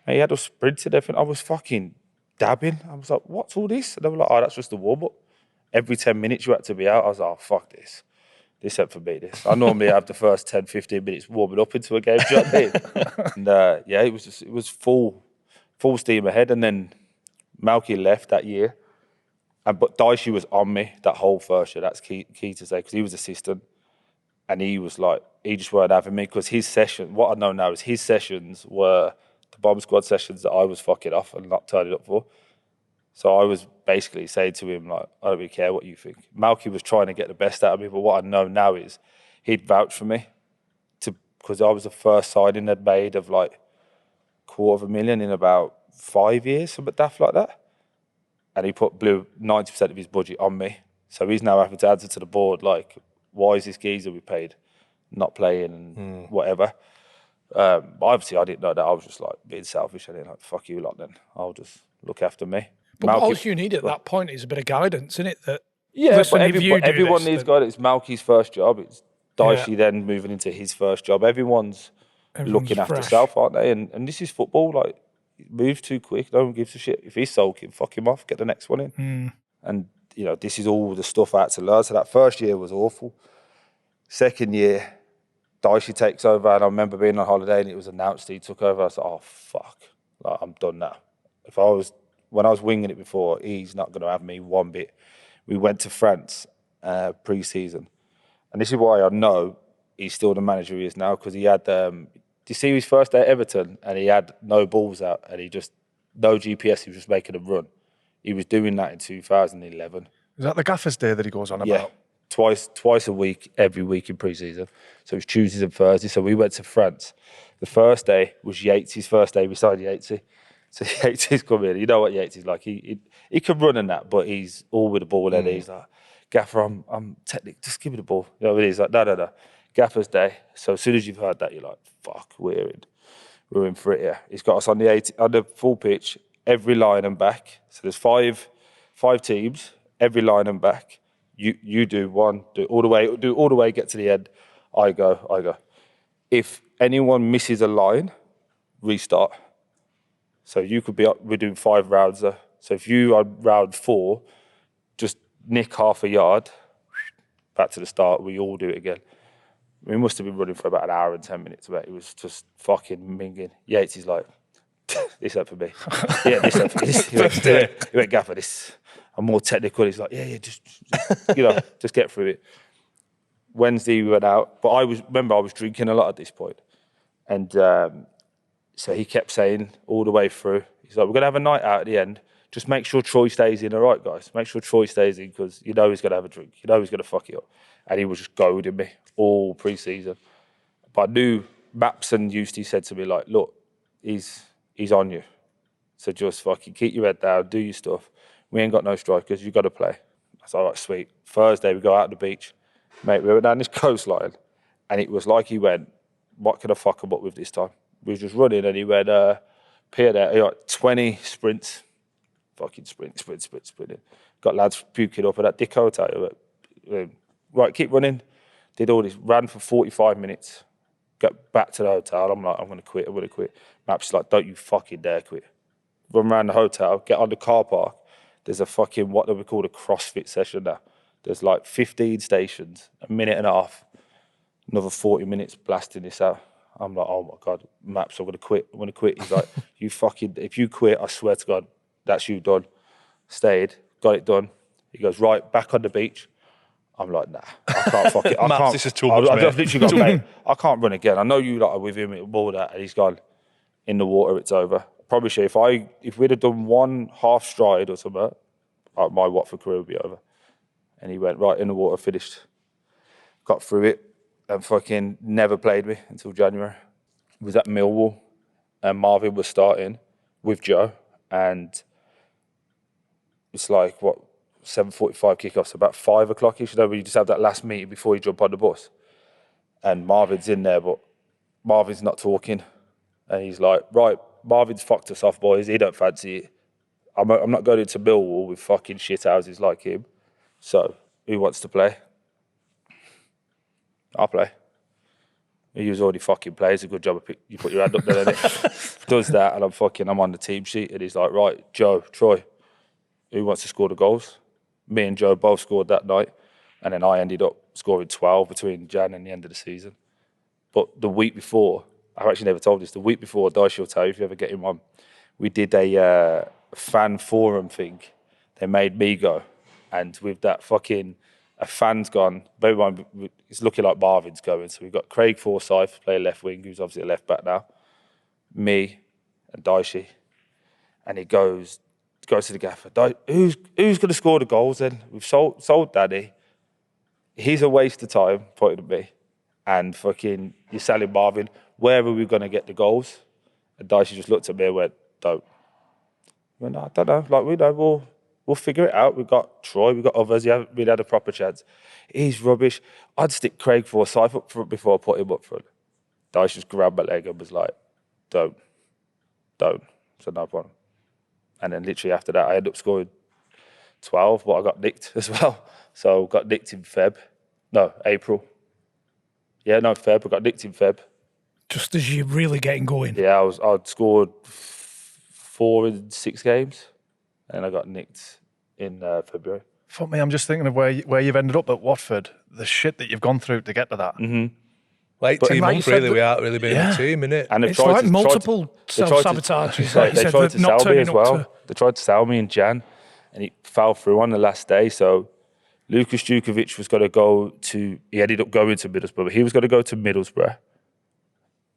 And he had us sprinting everything. I was fucking dabbing. I was like, what's all this? And they were like, that's just the warm-up. Every 10 minutes you had to be out. I was like, fuck this. This ain't for me, this. I normally have the first 10, 15 minutes warming up into a game, do you know what I mean? And it was full steam ahead. And then Malky left that year. But Dicey was on me that whole first year. That's key to say, because he was assistant. And he was like, he just weren't having me, because his session, what I know now is his sessions were the bomb squad sessions that I was fucking off and not turning up for. So I was basically saying to him, like, I don't really care what you think. Malky was trying to get the best out of me, but what I know now is he'd vouch for me because I was the first signing they'd made of like $250,000 in about 5 years, something daft like that. And he blew 90% of his budget on me. So he's now having to answer to the board, like, why is this geezer we paid not playing and whatever. Obviously, I didn't know that. I was just like being selfish. I didn't like, fuck you lot then. I'll just look after me. But what else you need at that point is a bit of guidance, isn't it? Everyone needs guidance. It's Malky's first job. It's Dicey then moving into his first job. Everyone's looking after self, aren't they? And this is football. Like, it moves too quick. No one gives a shit. If he's sulking, fuck him off. Get the next one in. And, this is all the stuff I had to learn. So that first year was awful. Second year, Dicey takes over, and I remember being on holiday and it was announced he took over. I was like, oh, fuck. Like, I'm done now. When I was winging it before, he's not going to have me one bit. We went to France pre-season. And this is why I know he's still the manager he is now, because he had, do you see his first day at Everton? And he had no balls out and no GPS, he was just making them run. He was doing that in 2011. Is that the Gaffer's Day that he goes on about? Yeah, twice a week, every week in pre-season. So it was Tuesdays and Thursdays. So we went to France. The first day was Yates' first day beside Yatesy. So Yates come in. You know what Yates is like. He can run in that, but he's all with the ball. And he's like, Gaffer, I'm technical. Just give me the ball. You know what I mean? He's like, no. Gaffer's day. So as soon as you've heard that, you're like, fuck, we're in for it here. He's got us on the full pitch, every line and back. So there's five teams, every line and back. You do one, do all the way, get to the end. I go. If anyone misses a line, restart. So you could be up, we're doing 5 rounds there. So if you are round 4, just nick half a yard, back to the start, we all do it again. We must have been running for about an hour and 10 minutes, but it was just fucking minging. Yates is like, this up for me. Yeah, this up for me. He went, Gaffer, this. I'm more technical. He's like, yeah, just just get through it. Wednesday we went out, but I was drinking a lot at this point. And so he kept saying all the way through, he's like, we're going to have a night out at the end. Just make sure Troy stays in, all right, guys? Make sure Troy stays in because he's going to have a drink. He's going to fuck it up. And he was just goading me all pre-season. But I knew Maps and Eustace said to me, like, look, he's on you. So just fucking keep your head down, do your stuff. We ain't got no strikers, you got to play. I was all right, sweet. Thursday, we go out to the beach. Mate, we went down this coastline, and it was like he went, what can I fuck him up with this time? We were just running, and he went, Pierre there, he got 20 sprints. Fucking sprinting. Got lads puking up at that dick hotel. Right, keep running. Did all this, ran for 45 minutes. Got back to the hotel. I'm like, I'm going to quit. Maps like, don't you fucking dare quit. Run around the hotel, get on the car park. There's a fucking, what do we call a CrossFit session now. There's like 15 stations, a minute and a half, another 40 minutes blasting this out. I'm like, oh my God, Maps, I'm going to quit. He's like, you fucking, if you quit, I swear to God, that's you done. Stayed, got it done. He goes, right, back on the beach. I'm like, nah, I can't fuck it. I Maps, can't. this is too much, I've literally got, mate, I can't run again. I know you lot are with him, all that, and he's gone, in the water, it's over. I promise you, if we'd have done one half stride or something, my Watford career would be over. And he went right in the water, finished, got through it, and fucking never played me until January. It was at Millwall, and Marvin was starting with Joe, and it's like, 7:45 kickoffs, about 5 o'clock-ish, when you just have that last meeting before you jump on the bus. And Marvin's in there, but Marvin's not talking. And he's like, right, Marvin's fucked us off, boys. He don't fancy it. I'm not going into Millwall with fucking shit houses like him. So, who wants to play? I'll play. He was already fucking playing. It's a good job. You put your hand up there, innit? Does that, and I'm on the team sheet. And he's like, right, Joe, Troy, who wants to score the goals? Me and Joe both scored that night. And then I ended up scoring 12 between Jan and the end of the season. But the week before, I've actually never told this, the week before, Dicey will tell you if you ever get him on, we did a fan forum thing. They made me go. And with that fucking, a fan's gone, bear in mind, it's looking like Marvin's going. So we've got Craig Forsyth, play left wing, who's obviously a left back now, me and Dicey. And he goes to the gaffer, who's going to score the goals then? We've sold Danny. He's a waste of time, pointing at me. And fucking, you're selling Marvin. Where are we going to get the goals? And Dicey just looked at me and went, don't. I went, no, I don't know. Like, we know, we'll figure it out. We've got Troy, we've got others. You haven't really had a proper chance. He's rubbish. I'd stick Craig Forsyth up front before I put him up front. Dicey just grabbed my leg and was like, don't. So no problem. And then literally after that, I ended up scoring 12, but I got nicked as well. So got nicked in April. Yeah, no, Feb. I got nicked in Feb. Just as you're really getting going. Yeah, I'd scored 4 in 6 games, and I got nicked in February. Fuck me, I'm just thinking of where you've ended up at Watford. The shit that you've gone through to get to that. Mm-hmm. Like But 2 like months, you said, really, we aren't really been a team, innit? And It's like multiple self-sabotages. Like you They said, tried to not sell me turning as up well. to- They tried to sell me in Jan, and it fell through on the last day. So Lukas Djukovic was going to go to, he ended up going to Middlesbrough, but he was going to go to Middlesbrough.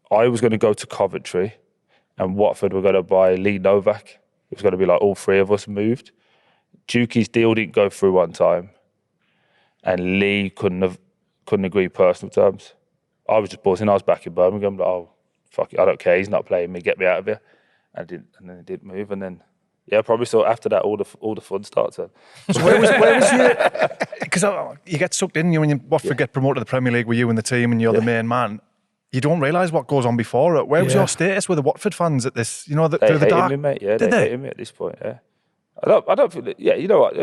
I was going to go to Coventry, and Watford were going to buy Lee Novak. It was going to be like all 3 of us moved. Dukey's deal didn't go through one time, and Lee couldn't agree personal terms. I was just buzzing. I was back in Birmingham. Like, oh, fuck it, I don't care. He's not playing me. Get me out of here. And then it didn't move. And then Yeah, probably so. After that, all the fun starts. Then. So where was you? Because you get sucked in, when you Watford get promoted to the Premier League with you and the team, and you're the main man. You don't realise what goes on before it. Where was your status with the Watford fans at this? They through the hated dark. me, mate. Yeah, they hated me at this point. Yeah, I don't think. Yeah, you know what?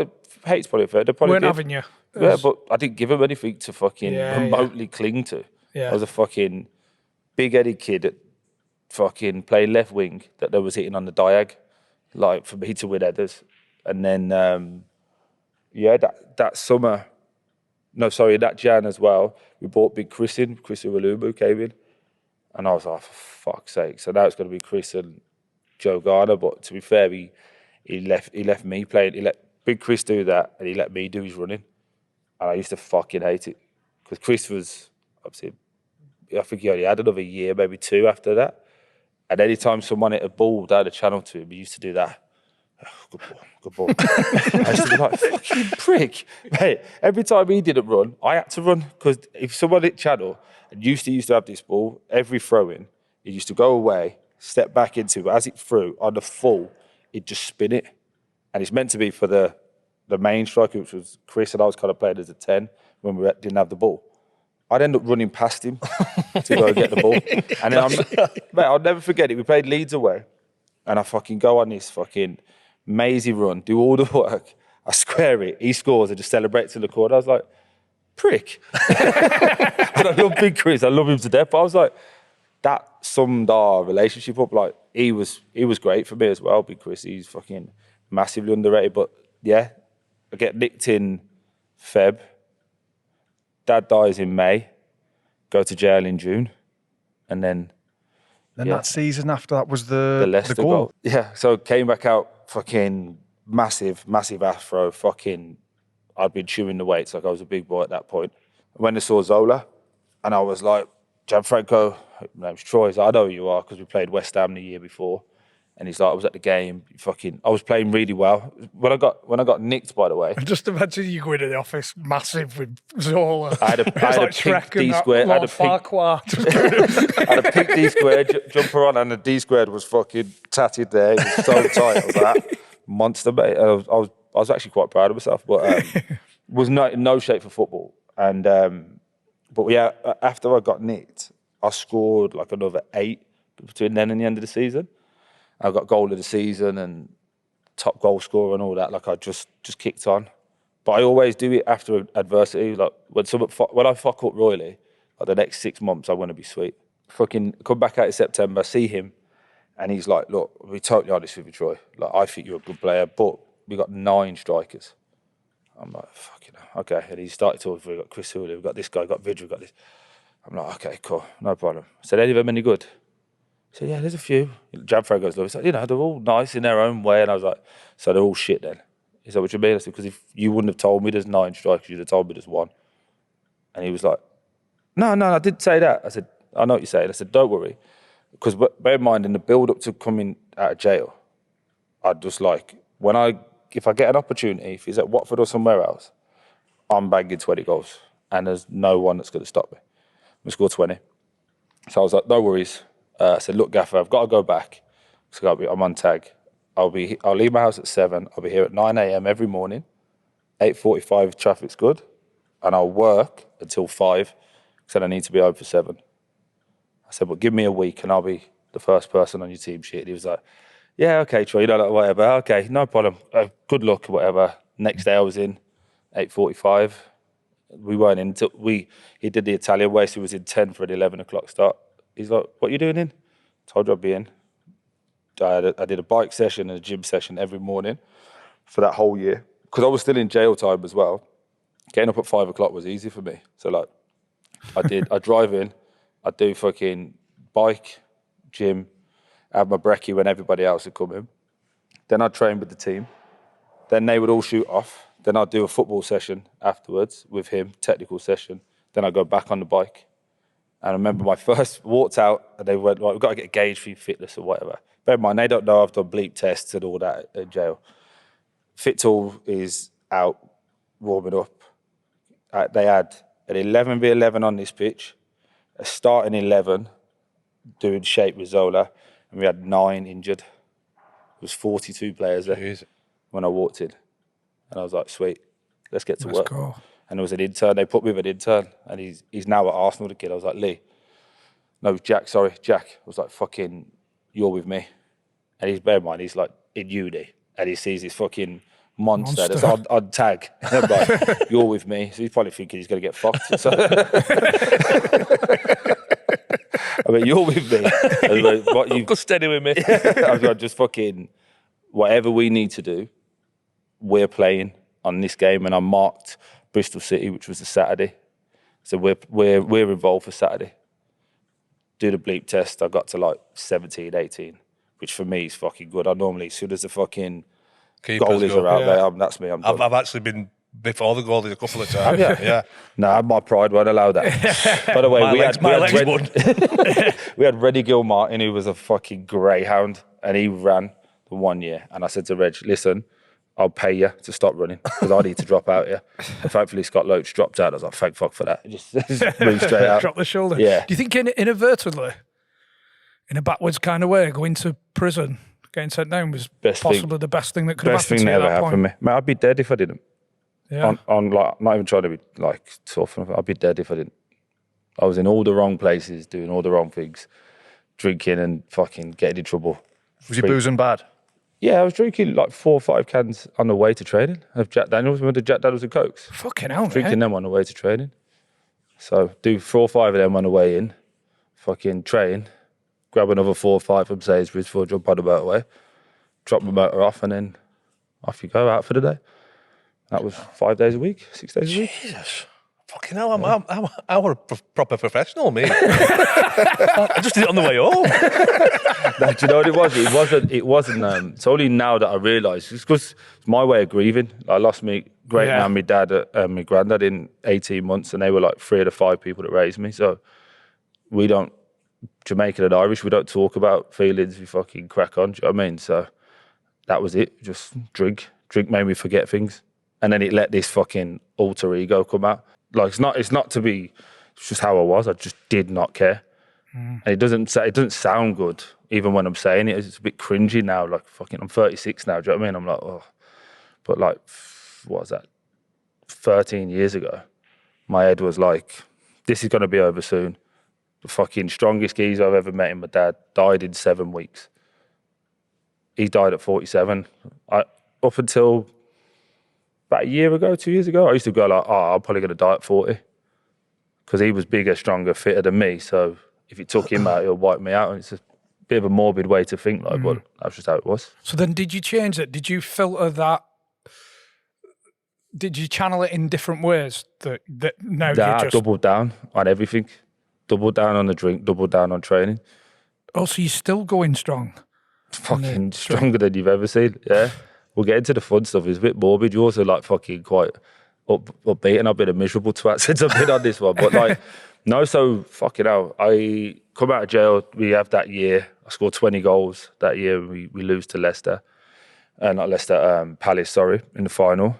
Hate's probably fair. They probably weren't having you. Yeah, but I didn't give them anything to fucking remotely cling to. Yeah. I was a fucking big-headed kid that fucking played left wing that they was hitting on the diag, like for me to win headers. And then, that summer, that Jan as well, we bought Big Chris in. Chris Iwalubu came in. And I was like, for fuck's sake. So now it's going to be Chris and Joe Garner. But to be fair, he left me playing. He let Big Chris do that and he let me do his running. And I used to fucking hate it. Because Chris was, obviously, I think he only had another year, maybe 2 after that. And any time someone hit a ball down the channel to him, he used to do that. Oh, good ball. I used to be like, fucking prick. Mate, every time he didn't run, I had to run. Because if someone hit channel and used to have this ball, every throw-in, he used to go away, step back into it. As it threw, on the full, he'd just spin it. And it's meant to be for the main striker, which was Chris, and I was kind of playing as a 10 when we didn't have the ball. I'd end up running past him to go and get the ball. And then mate, I'll never forget it. We played Leeds away, and I fucking go on this fucking mazy run, do all the work. I square it, he scores, and just celebrates in the corner. I was like, prick. And I love Big Chris. I love him to death. But I was like, that summed our relationship up. Like, he was great for me as well, Big Chris. He's fucking massively underrated. But yeah, I get nicked in Feb. Dad dies in May, go to jail in June, and then that season after that was the Leicester goal. Yeah, so came back out fucking massive afro, fucking, I'd been chewing the weights like I was a big boy at that point. When I saw Zola, and I was like, Gianfranco, my name's Troy, he's like, I know who you are, because we played West Ham the year before. And he's like, I was at the game, I was playing really well. When I got nicked, by the way. Just imagine you go into the office massive with Zola. I had a pink D squared. I had a pink D squared jumper on, and the D squared was fucking tatted there. It was so tight. I was like, monster, mate. I was actually quite proud of myself, but was in no shape for football. And but yeah, after I got nicked, I scored like another 8 between then and the end of the season. I got goal of the season and top goal scorer and all that. Like, I just kicked on. But I always do it after adversity. Like, when I fuck up royally, like the next 6 months, I want to be sweet. Fucking come back out in September, see him, and he's like, look, I'll be totally honest with you, Troy. Like, I think you're a good player, but we got 9 strikers. I'm like, fucking hell, okay. And he started talking, we got Chris Hewley, we got this guy, we got Vidra, we got this. I'm like, okay, cool, no problem. I said, any of them any good? He said, yeah, there's a few. Gianfranco's love. He said, they're all nice in their own way. And I was like, so they're all shit then? He said, what do you mean? I said, because if you wouldn't have told me there's 9 strikers, you'd have told me there's 1. And he was like, no, I didn't say that. I said, I know what you're saying. I said, don't worry. Because bear in mind, in the build-up to coming out of jail, I'd just like, if I get an opportunity, if it's at Watford or somewhere else, I'm bagging 20 goals. And there's no one that's going to stop me. I'm going to score 20. So I was like, no worries. I said, look, Gaffer, I've got to go back. So I'm on tag. I'll leave my house at 7. I'll be here at 9 a.m. every morning. 8:45 if traffic's good. And I'll work until 5 because I need to be home for 7. I said, but give me a week and I'll be the first person on your team sheet. And he was like, yeah, okay, Troy, like whatever. Okay, no problem. Good luck, whatever. Next day I was in, 8:45. We weren't in until he did the Italian way, so he was in 10 for an 11 o'clock start. He's like, what are you doing in? Told you I'd be in. I did a bike session and a gym session every morning for that whole year. Because I was still in jail time as well. Getting up at 5 o'clock was easy for me. So like, I drive in, I do fucking bike, gym, have my brekkie when everybody else would come in. Then I'd train with the team. Then they would all shoot off. Then I'd do a football session afterwards with him, technical session. Then I'd go back on the bike. And I remember my first walked out and they went, right, we've got to get a gauge for your fitness or whatever. Bear in mind, they don't know I've done bleep tests and all that in jail. Fit Tool is out warming up. They had an 11v11 on this pitch, a starting 11 doing shape with Zola, and we had 9 injured. was 42 players there when I walked in. And I was like, sweet, let's get to work. Go. And there was an intern, they put me with an intern, and he's now at Arsenal, the kid. I was like, Jack. I was like, fucking, you're with me. And bear in mind, he's like in uni, and he sees this fucking monster that's on tag. And I'm like, you're with me. So he's probably thinking he's going to get fucked. So I mean, you're with me. I was like, what, you Go steady with me. I was like, just fucking, whatever we need to do, we're playing on this game. And I marked Bristol City, which was a Saturday. So we're involved for Saturday. Do the bleep test. I got to like 17, 18, which for me is fucking good. I normally, as soon as the fucking goalies are out there, that's me. I'm done. I've actually been before the goalies a couple of times. Yeah. Nah, my pride won't allow that. By the way, we had Reddy Gilmartin, who was a fucking greyhound, and he ran the 1 year. And I said to Reg, listen, I'll pay you to stop running because I need to drop out here. And thankfully, Scott Loach dropped out. I was like, thank fuck for that. Just moved straight out. Drop the shoulder. Yeah. Do you think inadvertently, in a backwards kind of way, going to prison, getting sent down was possibly the best thing that could have happened to you at that point? Best thing that ever happened to me. Mate, I'd be dead if I didn't. Yeah. On like, not even trying to be like tough. I'd be dead if I didn't. I was in all the wrong places, doing all the wrong things, drinking and fucking getting in trouble. Was you boozing bad? Yeah, I was drinking like 4 or 5 cans on the way to training of Jack Daniels. Remember the Jack Daniels and Cokes? Fucking hell, Drinking them on the way to training. So do 4 or 5 of them on the way in, fucking train, grab another 4 or 5 from Sainsbury's before I jump on the motorway, drop my motor off, and then off you go out for the day. That was 5 days a week, 6 days a week. Jesus. Fucking hell, I'm a proper professional, mate. I just did it on the way home. No, do you know what it was? It wasn't. It's only now that I realise. It's because it's my way of grieving. I lost my great nan, my dad, and my granddad in 18 months, and they were like 3 of the 5 people that raised me. So we don't, Jamaican and Irish, we don't talk about feelings. We fucking crack on. Do you know what I mean? So that was it. Just drink. Drink made me forget things, and then it let this fucking alter ego come out. Like it's not to be. It's just how I was. I just did not care, and it doesn't sound good even when I'm saying it. It's a bit cringy now. Like fucking, I'm 36 now. Do you know what I mean? I'm like, oh, but like, what was that? 13 years ago, my head was like, this is going to be over soon. The fucking strongest geezer I've ever met in my dad died in 7 weeks. He died at 47. Up until about a year ago, 2 years ago, I used to go like, I'm probably going to die at 40. Because he was bigger, stronger, fitter than me. So if it took him out, he'll wipe me out. And it's a bit of a morbid way to think, like, but that's just how it was. So then did you change it? Did you filter that? Did you channel it in different ways? That now you just... doubled down on everything. Doubled down on the drink, doubled down on training. Oh, so you're still going strong? Fucking stronger than you've ever seen, yeah. We'll get into the fun stuff. It's a bit morbid. You're also like fucking quite upbeat, and I've been a miserable twat since I've been on this one. But like, no, so fucking hell. I come out of jail. We have that year. I scored 20 goals that year. We lose to Leicester, not Leicester, Palace. Sorry, in the final.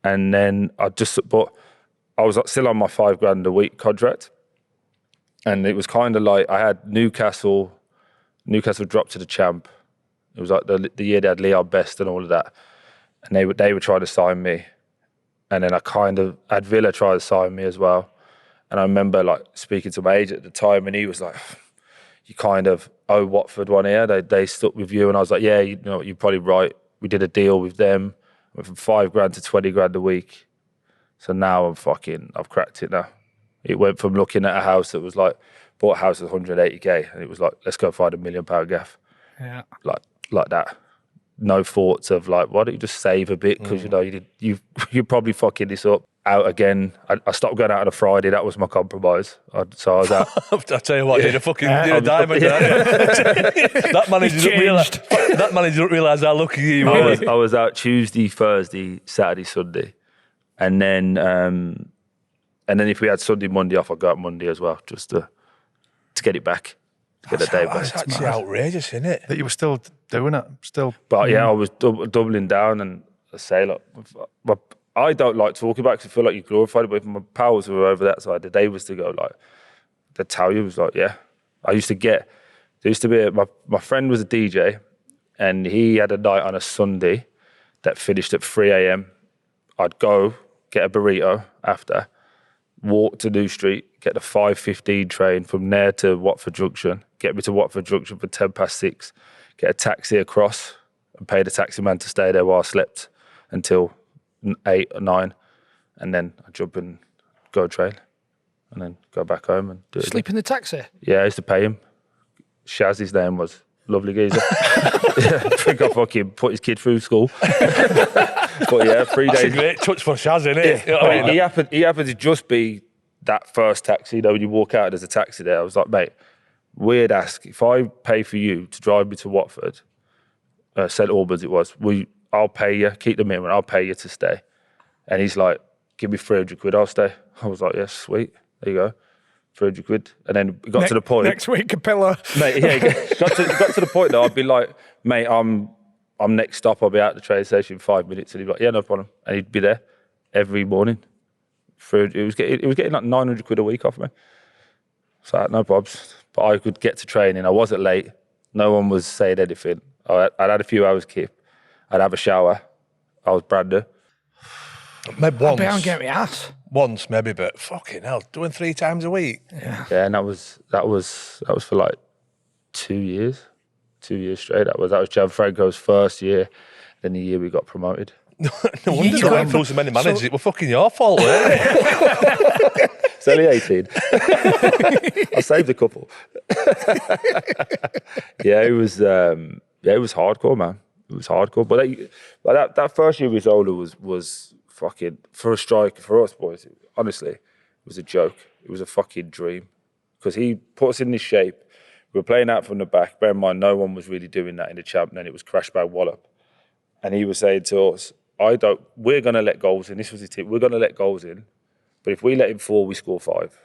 And then I was still on my $5,000 a week contract, and it was kind of like I had Newcastle dropped to the champ. It was like the year they had Leon Best and all of that. And they were trying to sign me. And then I had Villa try to sign me as well. And I remember like speaking to my agent at the time, and he was like, you kind of owe Watford one here. They stuck with you. And I was like, yeah, you know, you're probably right. We did a deal with them. Went from $5,000 to $20,000 a week. So now I've cracked it now. It went from looking at a house that was like, bought a house at 180k, and it was like, let's go find £1 million gaff. Yeah. Like that. No thoughts of like, why don't you just save a bit? Because you know you're probably fucking this up. Out again. I stopped going out on a Friday. That was my compromise. So I was out. I tell you what, you're a diamond. That manager didn't realise how lucky you were. I was out Tuesday, Thursday, Saturday, Sunday, and then if we had Sunday, Monday off, I'd go out Monday as well, just to get it back. Get a day back. That's actually outrageous, isn't it? That you were still doing it, But yeah, I was doubling down, and I say, look, I don't like talking about it because I feel like you glorified it, but if my pals who were over that side, they was to go like, they'd tell you, it was like, yeah. There used to be, my friend was a DJ, and he had a night on a Sunday that finished at 3 a.m. I'd go get a burrito after, walk to New Street, get the 5:15 train from there to Watford Junction, get me to Watford Junction for 6:10, get a taxi across and pay the taxi man to stay there while I slept until 8 or 9, and then I'd jump and go train and then go back home and do it. Sleep in the taxi? Yeah, I used to pay him. Shaz, his name was. Lovely geezer. Yeah, I think I fucking put his kid through school. But yeah, 3 days. That's a great touch for Shaz, isn't it? Yeah. You know what I mean? He happened to just be that first taxi. You know, when you walk out, there's a taxi there. I was like, mate, weird ask. If I pay for you to drive me to Watford, St Albans it was, I'll pay you, keep the minimum, I'll pay you to stay. And he's like, give me 300 quid, I'll stay. I was like, yes, sweet. There you go. 300 quid. And then it got to the point. Next week, Capilla. Mate, yeah, it got to the point that I'd be like, mate, I'm next stop, I'll be out the train station in 5 minutes. And he'd be like, yeah, no problem. And he'd be there every morning. It was getting like 900 quid a week off me. So no probs. But I could get to training. I wasn't late. No one was saying anything. I'd had a few hours kip. I'd have a shower. I was brand new. Maybe I'll be out and get me ass. Once, maybe, but fucking hell, doing 3 times a week. Yeah, and that was for like 2 years. 2 years straight. That was Gianfranco's first year. Then the year we got promoted. No wonder you're going through so many managers. It was fucking your fault, wasn't it? It's only 18. I saved a couple. Yeah, it was hardcore, man. It was hardcore. But that first year with Zola was fucking, for a striker, for us boys, honestly, it was a joke. It was a fucking dream. Because he put us in this shape. We were playing out from the back. Bear in mind, no one was really doing that in the champ. And then it was crash bag wallop. And he was saying to us, we're going to let goals in. This was his tip. We're going to let goals in. But if we let him 4, we score 5.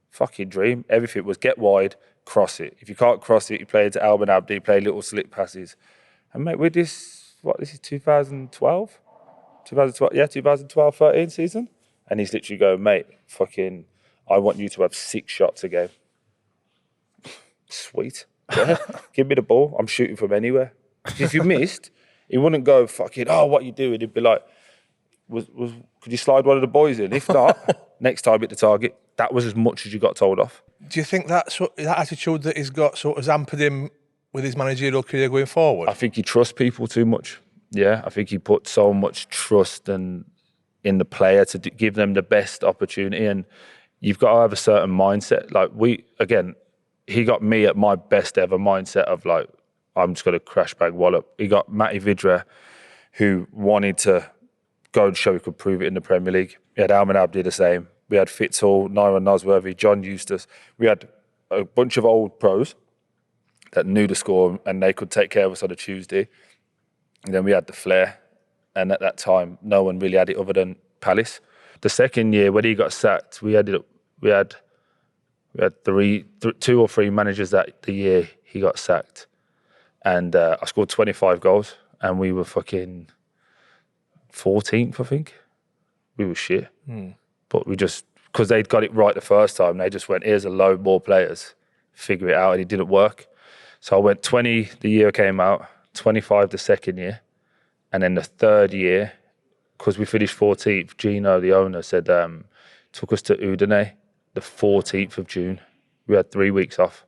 Fucking dream. Everything was get wide, cross it. If you can't cross it, you play into Alban Abdi, play little slick passes. And mate, with this is 2012? 2012, 13 season. And he's literally going, mate, fucking, I want you to have 6 shots a game. Sweet. Yeah. Give me the ball. I'm shooting from anywhere. If you missed, he wouldn't go, fucking, oh, what you doing? He'd be like, could you slide one of the boys in? If not, next time hit the target. That was as much as you got told off. Do you think that attitude that he's got sort of hampered him with his managerial career going forward? I think he trusts people too much. Yeah, I think he put so much trust in the player to give them the best opportunity. And you've got to have a certain mindset. Like he got me at my best ever mindset of like, I'm just going to crash bag wallop. He got Matty Vidra, who wanted to go and show he could prove it in the Premier League. We had Alman Abdi the same. We had Fitzhall, Nyron Nosworthy, John Eustace. We had a bunch of old pros that knew the score and they could take care of us on a Tuesday. And then we had the flair. And at that time, no one really had it other than Palace. The second year, when he got sacked, we had 2 or 3 managers that the year he got sacked. And I scored 25 goals and we were fucking 14th, I think. We were shit. But we just, because they'd got it right the first time, they just went, here's a load more players, figure it out, and it didn't work. So I went 20 the year I came out, 25 the second year, and then the third year, because we finished 14th, Gino, the owner, said, took us to Udine the 14th of June. We had 3 weeks off.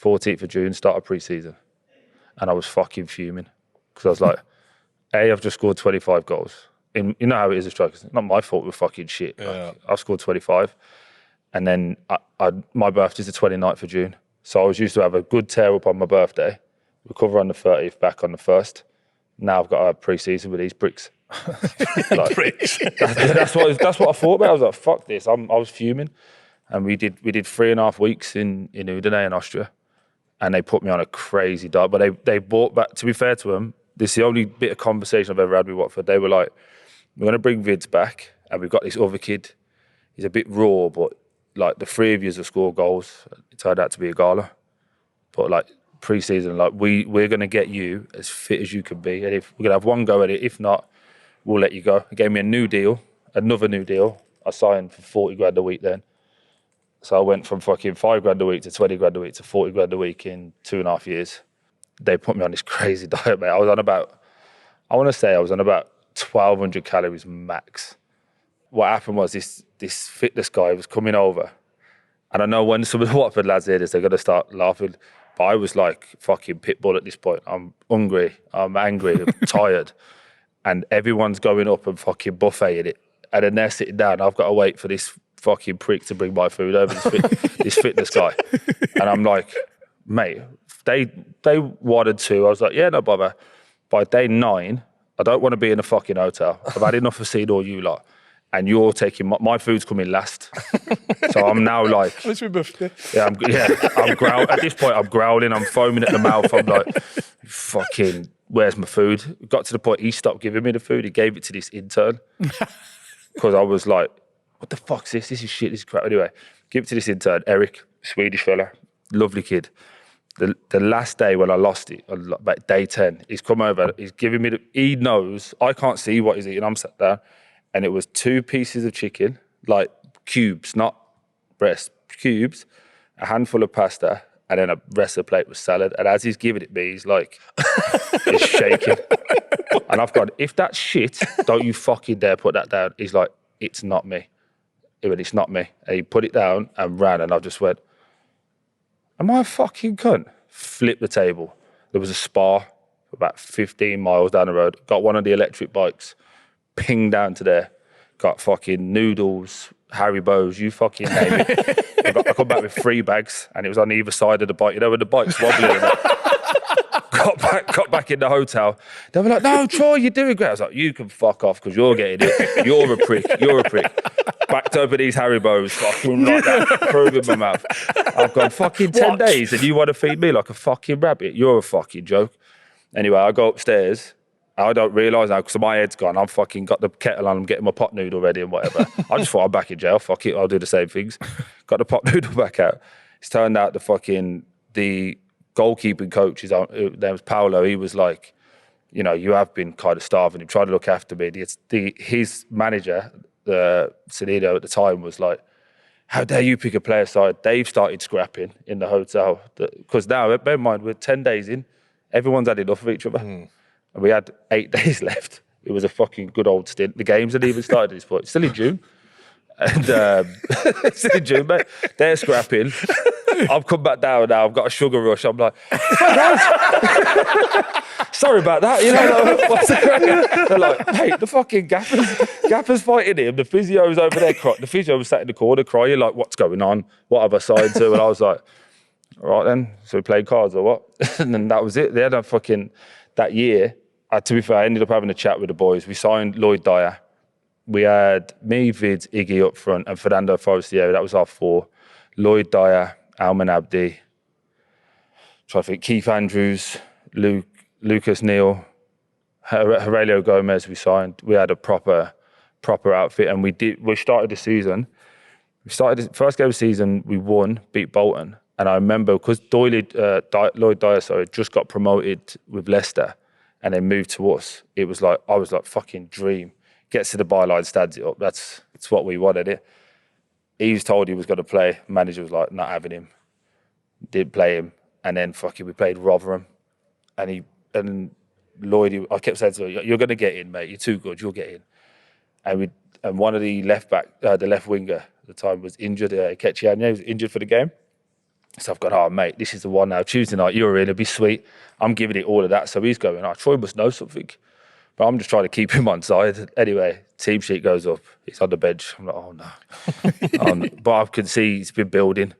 14th of June, start of pre-season. And I was fucking fuming, because I was like, I've just scored 25 goals. You know how it is as strikers. It's not my fault we're fucking shit. Yeah. I've scored 25. And then my birthday's the 29th of June. So I was used to have a good tear up on my birthday, recover on the 30th, back on the 1st. Now I've got a pre-season with these bricks. Bricks. That's what I thought about. I was like, fuck this. I was fuming. And we did 3.5 weeks in Udine in Austria. And they put me on a crazy diet. But they brought back, to be fair to them, this is the only bit of conversation I've ever had with Watford. They were like, we're going to bring Vids back, and we've got this other kid. He's a bit raw, but like the 3 of you have scored goals. It turned out to be a gala. But like pre-season, like we're going to get you as fit as you can be. And if we're going to have one go at it, if not, we'll let you go. He gave me another new deal. I signed for 40 grand a week then. So I went from fucking 5 grand a week to 20 grand a week to 40 grand a week in 2.5 years. they put me on this crazy diet, mate. I want to say I was on about 1,200 calories max. What happened was this fitness guy was coming over, and I know when some of the Watford lads hear this, they're going to start laughing, but I was like fucking Pitbull at this point. I'm hungry, I'm angry, I'm tired, and everyone's going up and fucking buffeting it, and then they're sitting down. I've got to wait for this fucking prick to bring my food over, this fitness guy, and I'm like, mate, they wanted to. I was like, yeah, no bother. By day 9, I don't want to be in a fucking hotel. I've had enough of seeing all you lot. And you're taking my food's coming last. So I'm now like, I'm growling. At this point, I'm growling. I'm foaming at the mouth. I'm like, fucking, where's my food? It got to the point he stopped giving me the food. He gave it to this intern because I was like, what the fuck's this? This is shit. This is crap. Anyway, give it to this intern, Eric, Swedish fella, lovely kid. The last day when I lost it, about day 10, he's come over. He's giving me he knows I can't see what he's eating. I'm sat down. And it was 2 pieces of chicken, like cubes, not breast, cubes, a handful of pasta, and then a rest of the plate was salad. And as he's giving it me, he's like, he's shaking. And I've gone, if that's shit, don't you fucking dare put that down. He's like, it's not me. He went, it's not me. And he put it down and ran, and I just went, am I a fucking cunt? Flipped the table. There was a spa about 15 miles down the road. Got one of the electric bikes. Ping down to there, got fucking noodles, Haribo's, you fucking name it. I come back with 3 bags, and it was on either side of the bike. You know, when the bike's wobbling. Got back in the hotel. They were like, no, Troy, you're doing great. I was like, you can fuck off because you're getting it. You're a prick. Backed over these Haribo's, fucking like that, threw them in my mouth. I've gone fucking 10 days, and you want to feed me like a fucking rabbit? You're a fucking joke. Anyway, I go upstairs. I don't realise now because my head's gone. I'm fucking got the kettle on. I'm getting my pot noodle ready and whatever. I just thought I'm back in jail. Fuck it, I'll do the same things. Got the pot noodle back out. It's turned out the goalkeeping coach, his name was Paolo. He was like, you know, you have been kind of starving. He tried to look after me. His manager, Sonido at the time, was like, how dare you pick a player side? They've started scrapping in the hotel because now, bear in mind, we're 10 days in. Everyone's had enough of each other. And we had 8 days left. It was a fucking good old stint. The games hadn't even started at this point. It's still in June. And it's still in June, mate. They're scrapping. I've come back down now. I've got a sugar rush. I'm like, sorry about that. You know, like, what's the crack? They're like, mate, the fucking Gaffer's fighting him. The physio's over there crying. The physio was sat in the corner crying, like, what's going on? What have I signed to? And I was like, all right then. So we played cards or what? And then that was it. They had a fucking, that year, to be fair, I ended up having a chat with the boys. We signed Lloyd Dyer. We had me, Vid, Iggy up front, and Fernando Forestieri. That was our 4. Lloyd Dyer, Alman Abdi, trying to think, Keith Andrews, Lucas Neal, Aurelio Gomez. We signed. We had a proper outfit, and we started the season. First game of the season. We won, beat Bolton, and I remember because Lloyd Dyer, just got promoted with Leicester. And then moved to us. It was like, I was like, fucking dream. Gets to the byline, stands it up. That's what we wanted it. He was told he was going to play. Manager was like, not having him. Didn't play him. And then fucking we played Rotherham. And Lloyd, I kept saying to him, you're going to get in, mate. You're too good. You'll get in. And one of the left winger at the time was injured. Kechianya was injured for the game. So I've gone, oh, mate, this is the one now. Tuesday night, you're in, it'll be sweet. I'm giving it all of that. So he's going, oh, Troy must know something. But I'm just trying to keep him on side. Anyway, team sheet goes up. He's on the bench. I'm like, oh, no. But I can see he's been building.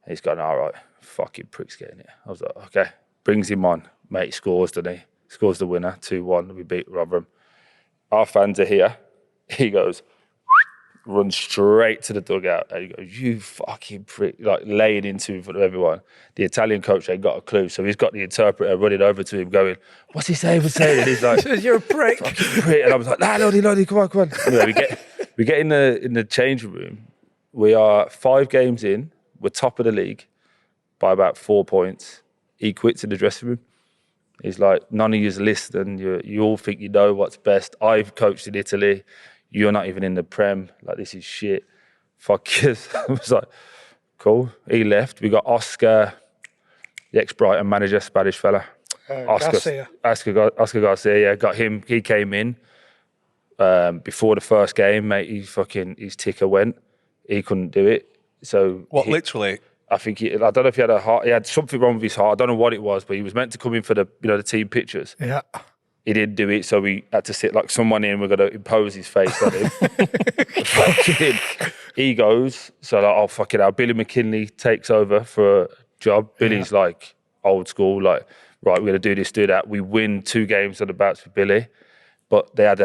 He's going, all right, fucking prick's getting it. I was like, okay. Brings him on. Mate, he scores, doesn't he? Scores the winner, 2-1. We beat Rotherham. Our fans are here. He goes, runs straight to the dugout and he goes, you fucking prick, like laying into him in front of everyone. The Italian coach ain't got a clue, so he's got the interpreter running over to him going, what's he saying? And he's like, you're a prick. Fucking prick. And I was like, Lodi, come on. Anyway, we get in the changing room. We are 5 games in. We're top of the league by about 4 points. He quits in the dressing room. He's like, none of you's listening. You all think you know what's best. I've coached in Italy. You're not even in the Prem. Like, this is shit. Fuck you. I was like, cool. He left. We got Oscar, the ex-Brighton manager, Spanish fella. Oscar Garcia, yeah, got him. He came in before the first game, mate. His ticker went. He couldn't do it. So literally? I think I don't know if he had a heart. He had something wrong with his heart. I don't know what it was, but he was meant to come in for the team pictures. Yeah. He didn't do it, so we had to sit like someone in. We're going to impose his face on him. He goes, so like, oh, fuck it out. Billy McKinley takes over for a job. Billy's like old school, like, right, we're going to do this, do that. We win 2 games on the bouts with Billy, but they had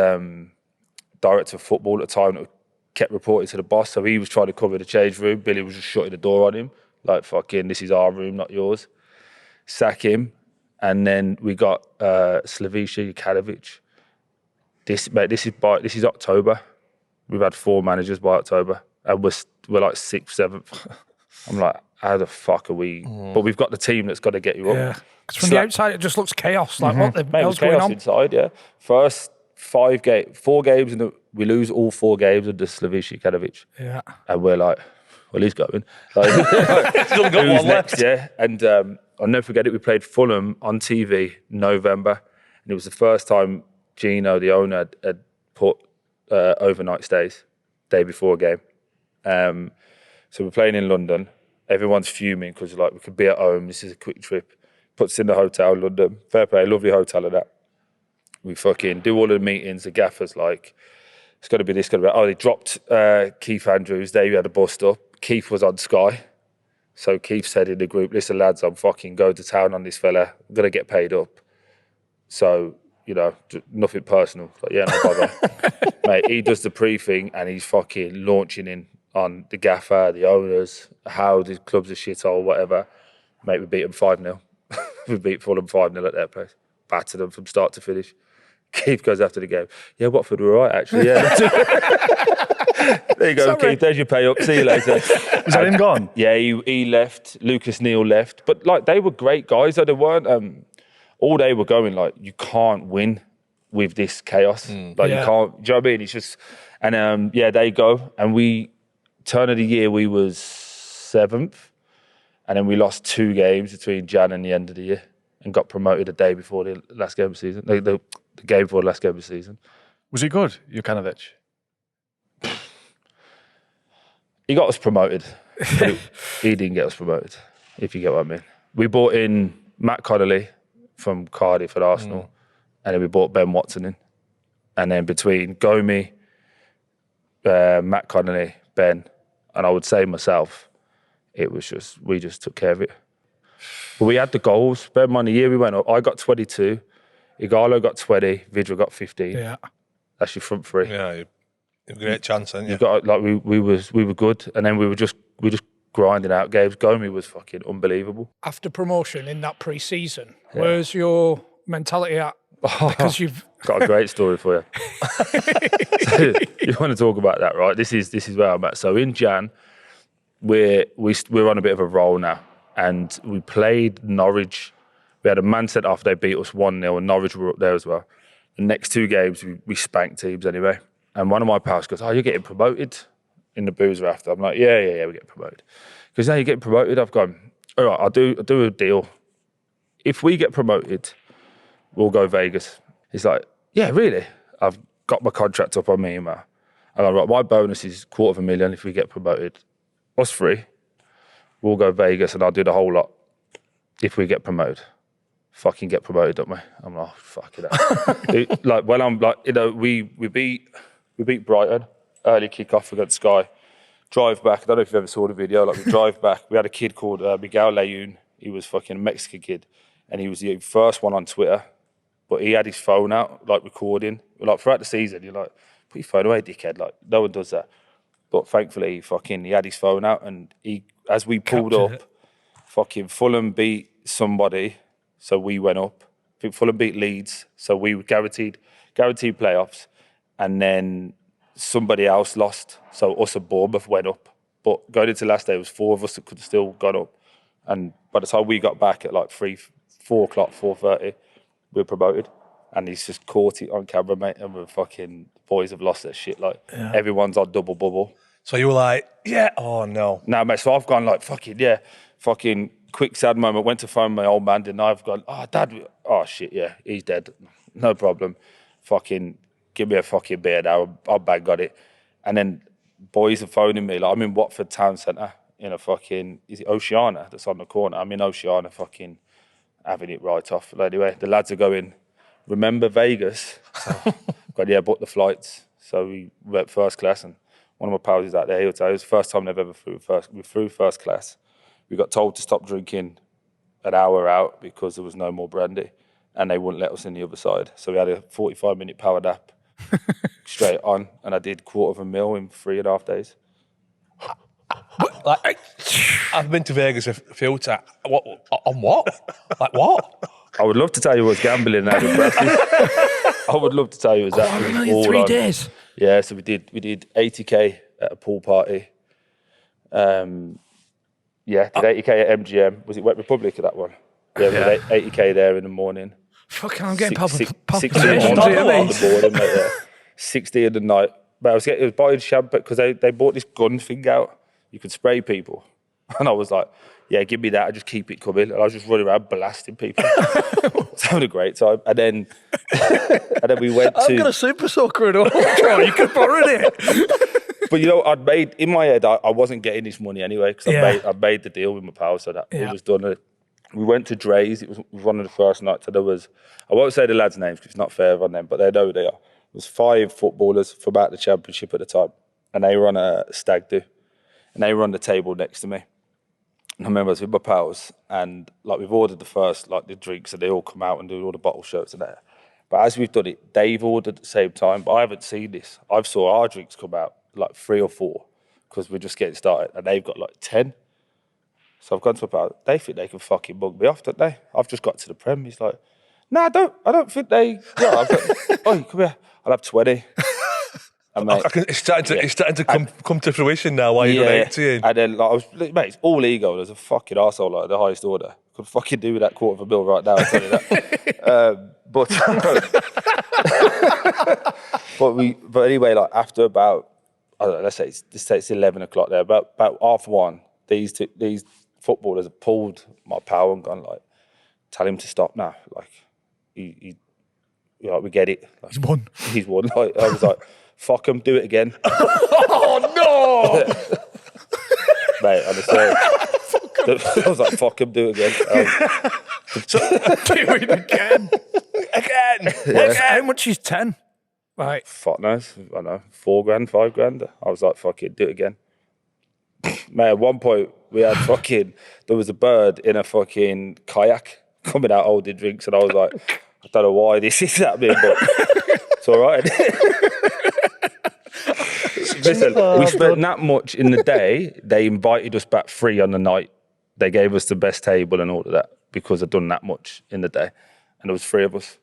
director of football at the time that kept reporting to the boss, so he was trying to cover the change room. Billy was just shutting the door on him, like, fucking, this is our room, not yours. Sack him. And then we got Slaviša Jukanovic. This is October. We've had 4 managers by October, and we're like 6th, 7th. I'm like, how the fuck are we? But we've got the team that's got to get you up. Yeah, because from the outside it just looks chaos. Like what the hell's going on? Inside, yeah. First 4 games, and we lose all 4 games under Slaviša Jukanovic. Yeah, and we're like, well, he's going. Like, Still got one left. Yeah, and I'll never forget it. We played Fulham on TV November, and it was the first time Gino, the owner, had put overnight stays day before a game. So we're playing in London. Everyone's fuming because like we could be at home. This is a quick trip. Puts us in the hotel, London. Fair play, lovely hotel and that. We fucking do all of the meetings. The gaffer's like, it's got to be this, got to be that. Oh, they dropped Keith Andrews. There you had a bust up. Keith was on Sky. So Keith said in the group, listen, lads, I'm fucking going to town on this fella. I'm going to get paid up. So, nothing personal. Like, yeah, no bother. Mate, he does the pre-thing and he's fucking launching in on the gaffer, the owners, how the club's a shithole, whatever. Mate, we beat them 5-0. We beat Fulham 5-0 at their place. Battered them from start to finish. Keith goes after the game. Yeah, Watford were right, actually. Yeah. There you go, Keith. There's your pay up. See you later. Is that him gone? Yeah, he left. Lucas Neal left. But like they were great guys. Though they weren't. All they were going like, you can't win with this chaos. You can't. Do you know what I mean? It's just, and they go. And we turn of the year we was 7th, and then we lost 2 games between Jan and the end of the year, and got promoted a day before the last game of the season. The game before the last game of the season. Was he good, Jukanovic? He got us promoted. But he didn't get us promoted, if you get what I mean. We brought in Matt Connolly from Cardiff at Arsenal, and then we brought Ben Watson in. And then between Gomi, Matt Connolly, Ben, and I would say myself, it was just, we just took care of it. But we had the goals. Bear in mind, the year we went up, I got 22, Igalo got 20, Vidra got 15. Yeah. That's your front 3. Yeah, you have a great chance, haven't you? You've got, like, we were good, and then we were just grinding out games. Gomi was fucking unbelievable. After promotion in that pre-season, where's your mentality at? Because you've got a great story for you. So, you want to talk about that, right? This is where I'm at. So in Jan, we're on a bit of a roll now, and we played Norwich. We had a man sent off. They beat us 1-0, and Norwich were up there as well. The next 2 games, we spanked teams anyway. And one of my pals goes, "Oh, you're getting promoted in the boozer after." I'm like, "Yeah, we're getting promoted." Because now you're getting promoted. I've gone, all right, I'll do a deal. If we get promoted, we'll go Vegas. He's like, "Yeah, really?" I've got my contract up on me, man. I'm like, right, my bonus is $250,000 if we get promoted. Us 3, we'll go Vegas and I'll do the whole lot if we get promoted. Fucking get promoted, don't we? I'm like, oh, fuck it. Like, when I'm like, we beat Brighton, early kick-off against Sky. Drive back, I don't know if you ever saw the video, like we drive back, we had a kid called Miguel Leun. He was fucking a Mexican kid, and he was the first one on Twitter, but he had his phone out, like recording. Like throughout the season, you're like, put your phone away, dickhead. Like, no one does that. But thankfully, he had his phone out, and as we pulled up, fucking Fulham beat somebody, so we went up. I think Fulham beat Leeds, so we were guaranteed playoffs. And then somebody else lost, so us and Bournemouth went up. But going into last day, it was 4 of us that could have still gone up. And by the time we got back at like 4 o'clock, 4:30, we were promoted. And he's just caught it on camera, mate. And we're fucking, boys have lost their shit. Like, everyone's on double bubble. So you were like, yeah, oh no. No, mate, so I've gone like, fucking, quick sad moment. Went to phone my old man, and I've gone, oh, Dad, oh shit, yeah, he's dead. No problem. Fucking give me a fucking beer now. I'll bang on it. And then boys are phoning me. Like, I'm in Watford town centre in a fucking, is it Oceana that's on the corner? I'm in Oceana fucking having it right off. But anyway, the lads are going, remember Vegas? So, God, yeah, booked the flights. So we went first class, and one of my pals is out there. He'll tell you, it was the first time they've ever flew first class. We got told to stop drinking an hour out because there was no more brandy, and they wouldn't let us in the other side. So we had a 45-minute power nap straight on, and I did $250,000 in 3.5 days. Like, I've been to Vegas a few times. What? On what? Like what? I would love to tell you it was gambling now in practice. I would love to tell you it was that. In 3 days. Yeah, so we did 80k at a pool party. Yeah, did 80k at MGM. Was it Wet Republic at that one? Yeah, we did 80k there in the morning. Fucking, I'm getting 60 in palpitations. the morning, mate, yeah. 60 in the night. But it was buying champagne because they bought this gun thing out. You could spray people. And I was like, yeah, give me that. I just keep it coming. And I was just running around blasting people. It's having a great time. And then we went to... I've got a super soaker at home. You can borrow it. But you know, I'd made, in my head, I wasn't getting this money anyway because I made the deal with my pal, so that it was done. We went to Dre's. It was one of the first nights. So there was, I won't say the lads' names because it's not fair on them, but they know who they are. There was 5 footballers from out the championship at the time, and they were on a stag do, and they were on the table next to me. And I remember I was with my pals, and like we've ordered the first, like the drinks, and they all come out and do all the bottle shots and that. But as we've done it, they've ordered at the same time, but I haven't seen this. I've saw our drinks come out like 3 or 4 because we're just getting started, and they've got like 10. So I've gone to my pal. They think they can fucking mug me off, don't they? I've just got to the Prem. He's like, no, I don't think they. Yeah, I've got, oh, come here. I'll have 20. And mate, It's starting to come to fruition now while you're 80. And then like, I was, mate, it's all ego. There's a fucking arsehole like the highest order. Could fucking do with that $250,000 right now, I'll tell you that. But anyway, like after about, I don't know, let's say it's 11 o'clock there, about 1:30, these footballers have pulled my pal and gone like, tell him to stop now. Like, he we get it. Like, He's won. Like, I was like, fuck him, do it again. Oh, no! Mate, honestly. I was like, fuck him, do it again. Do it again. Yeah. How much is 10? Right. Fuck knows. I don't know, $4,000, $5,000. I was like, fuck it, do it again. Mate, at one point, we had there was a bird in a fucking kayak coming out holding drinks, and I was like, I don't know why this is happening, but it's all right. Listen, we spent that much in the day. They invited us back free on the night. They gave us the best table and all of that because I'd done that much in the day, and there was 3 of us.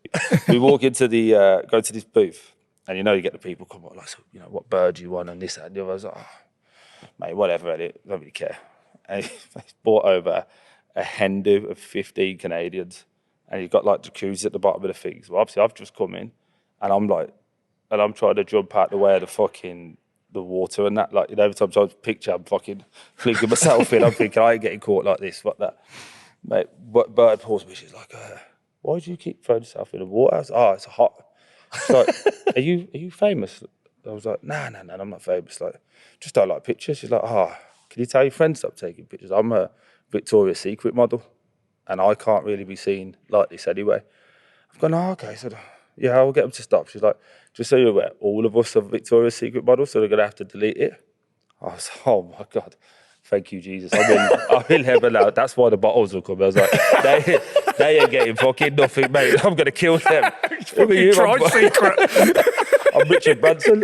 We walk into the go to this booth, and you get the people come up like, so, what bird do you want and this that, and the other. I was like, oh, mate, whatever, I don't really care. And he bought over a hen do of 15 Canadians, and he's got like jacuzzi at the bottom of the thing. So obviously I've just come in, and I'm trying to jump out the way of the water and that. Like, every time I picture, I'm fucking flinging myself in. I'm thinking, I ain't getting caught like this. Fuck that. Mate, bird pulls me. She's like, why do you keep throwing yourself in the water? I was like, oh, it's hot. She's like, are you famous? I was like, nah, I'm not famous. Like, just don't like pictures. She's like, can you tell your friends stop taking pictures? I'm a Victoria's Secret model, and I can't really be seen like this anyway. I've gone, okay. So, yeah, I'll get them to stop. She's like, just so you're aware, all of us are Victoria's Secret models, so they're going to have to delete it. I was like, oh my God, thank you, Jesus. I'm in heaven now. That's why the bottles will come. I was like, they ain't getting fucking nothing, mate. I'm going to kill them. Secret. I'm Richard Branson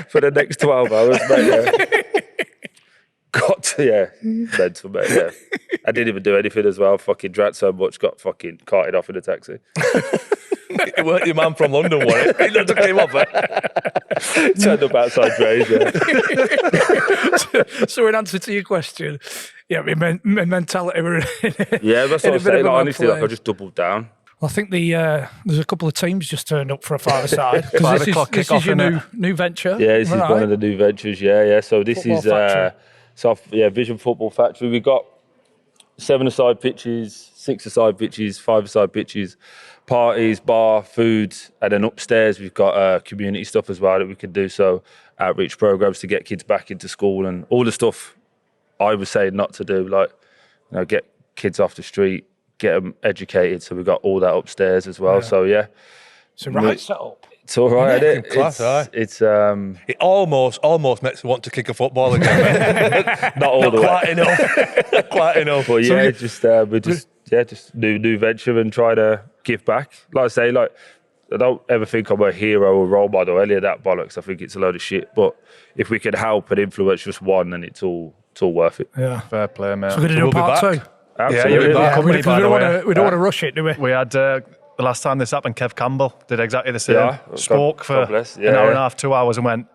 for the next 12 hours, mate. Mental, mate. Yeah, I didn't even do anything as well. Fucking drank so much, got fucking carted off in a taxi. It weren't your man from London, was it? He just came off it. Turned up outside Dre's, So in answer to your question, my mentality were yeah, that's what I'm saying. Honestly, I just doubled down. Well, I think there's a couple of teams just turned up for a five-a-side. This is your new venture. Yeah, this is one of the new ventures. Yeah. So this is Vision Football Factory. 7-a-side pitches, 6-a-side pitches, 5-a-side pitches, parties, bar, food, and then upstairs we've got community stuff as well that we can do. So outreach programs to get kids back into school and all the stuff I was saying not to do, like get kids off the street, get them educated. So we've got all that upstairs as well. So it's a right setup. It's all right. Yeah, class, it's it almost makes me want to kick a football again. not all the quite way. enough. Quite enough. But just new venture and try to give back. Like I say, I don't ever think I'm a hero or role model, any of that bollocks. I think it's a load of shit. But if we can help and influence just one, then it's all worth it. Yeah. Fair play, mate. So we're going to do part 2. Absolutely. Because we don't want to rush it, do we? We had the last time this happened, Kev Campbell did exactly the same. Yeah. Spoke for an hour and a half, 2 hours, and went,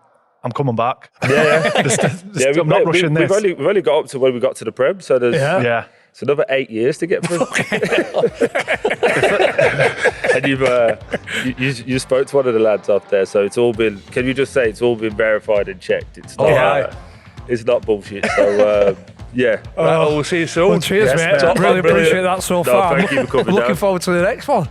"I'm coming back." Yeah. I'm not rushing this. We've only got up to when we got to the Prem, so there's it's another 8 years to get through. And you spoke to one of the lads up there, so it's all been. Can you just say it's all been verified and checked? It's not. It's not bullshit. So. Yeah. Right, we'll see you soon. Well, cheers, mate. Really appreciate that so far. Thank you for coming Looking down. forward to the next one.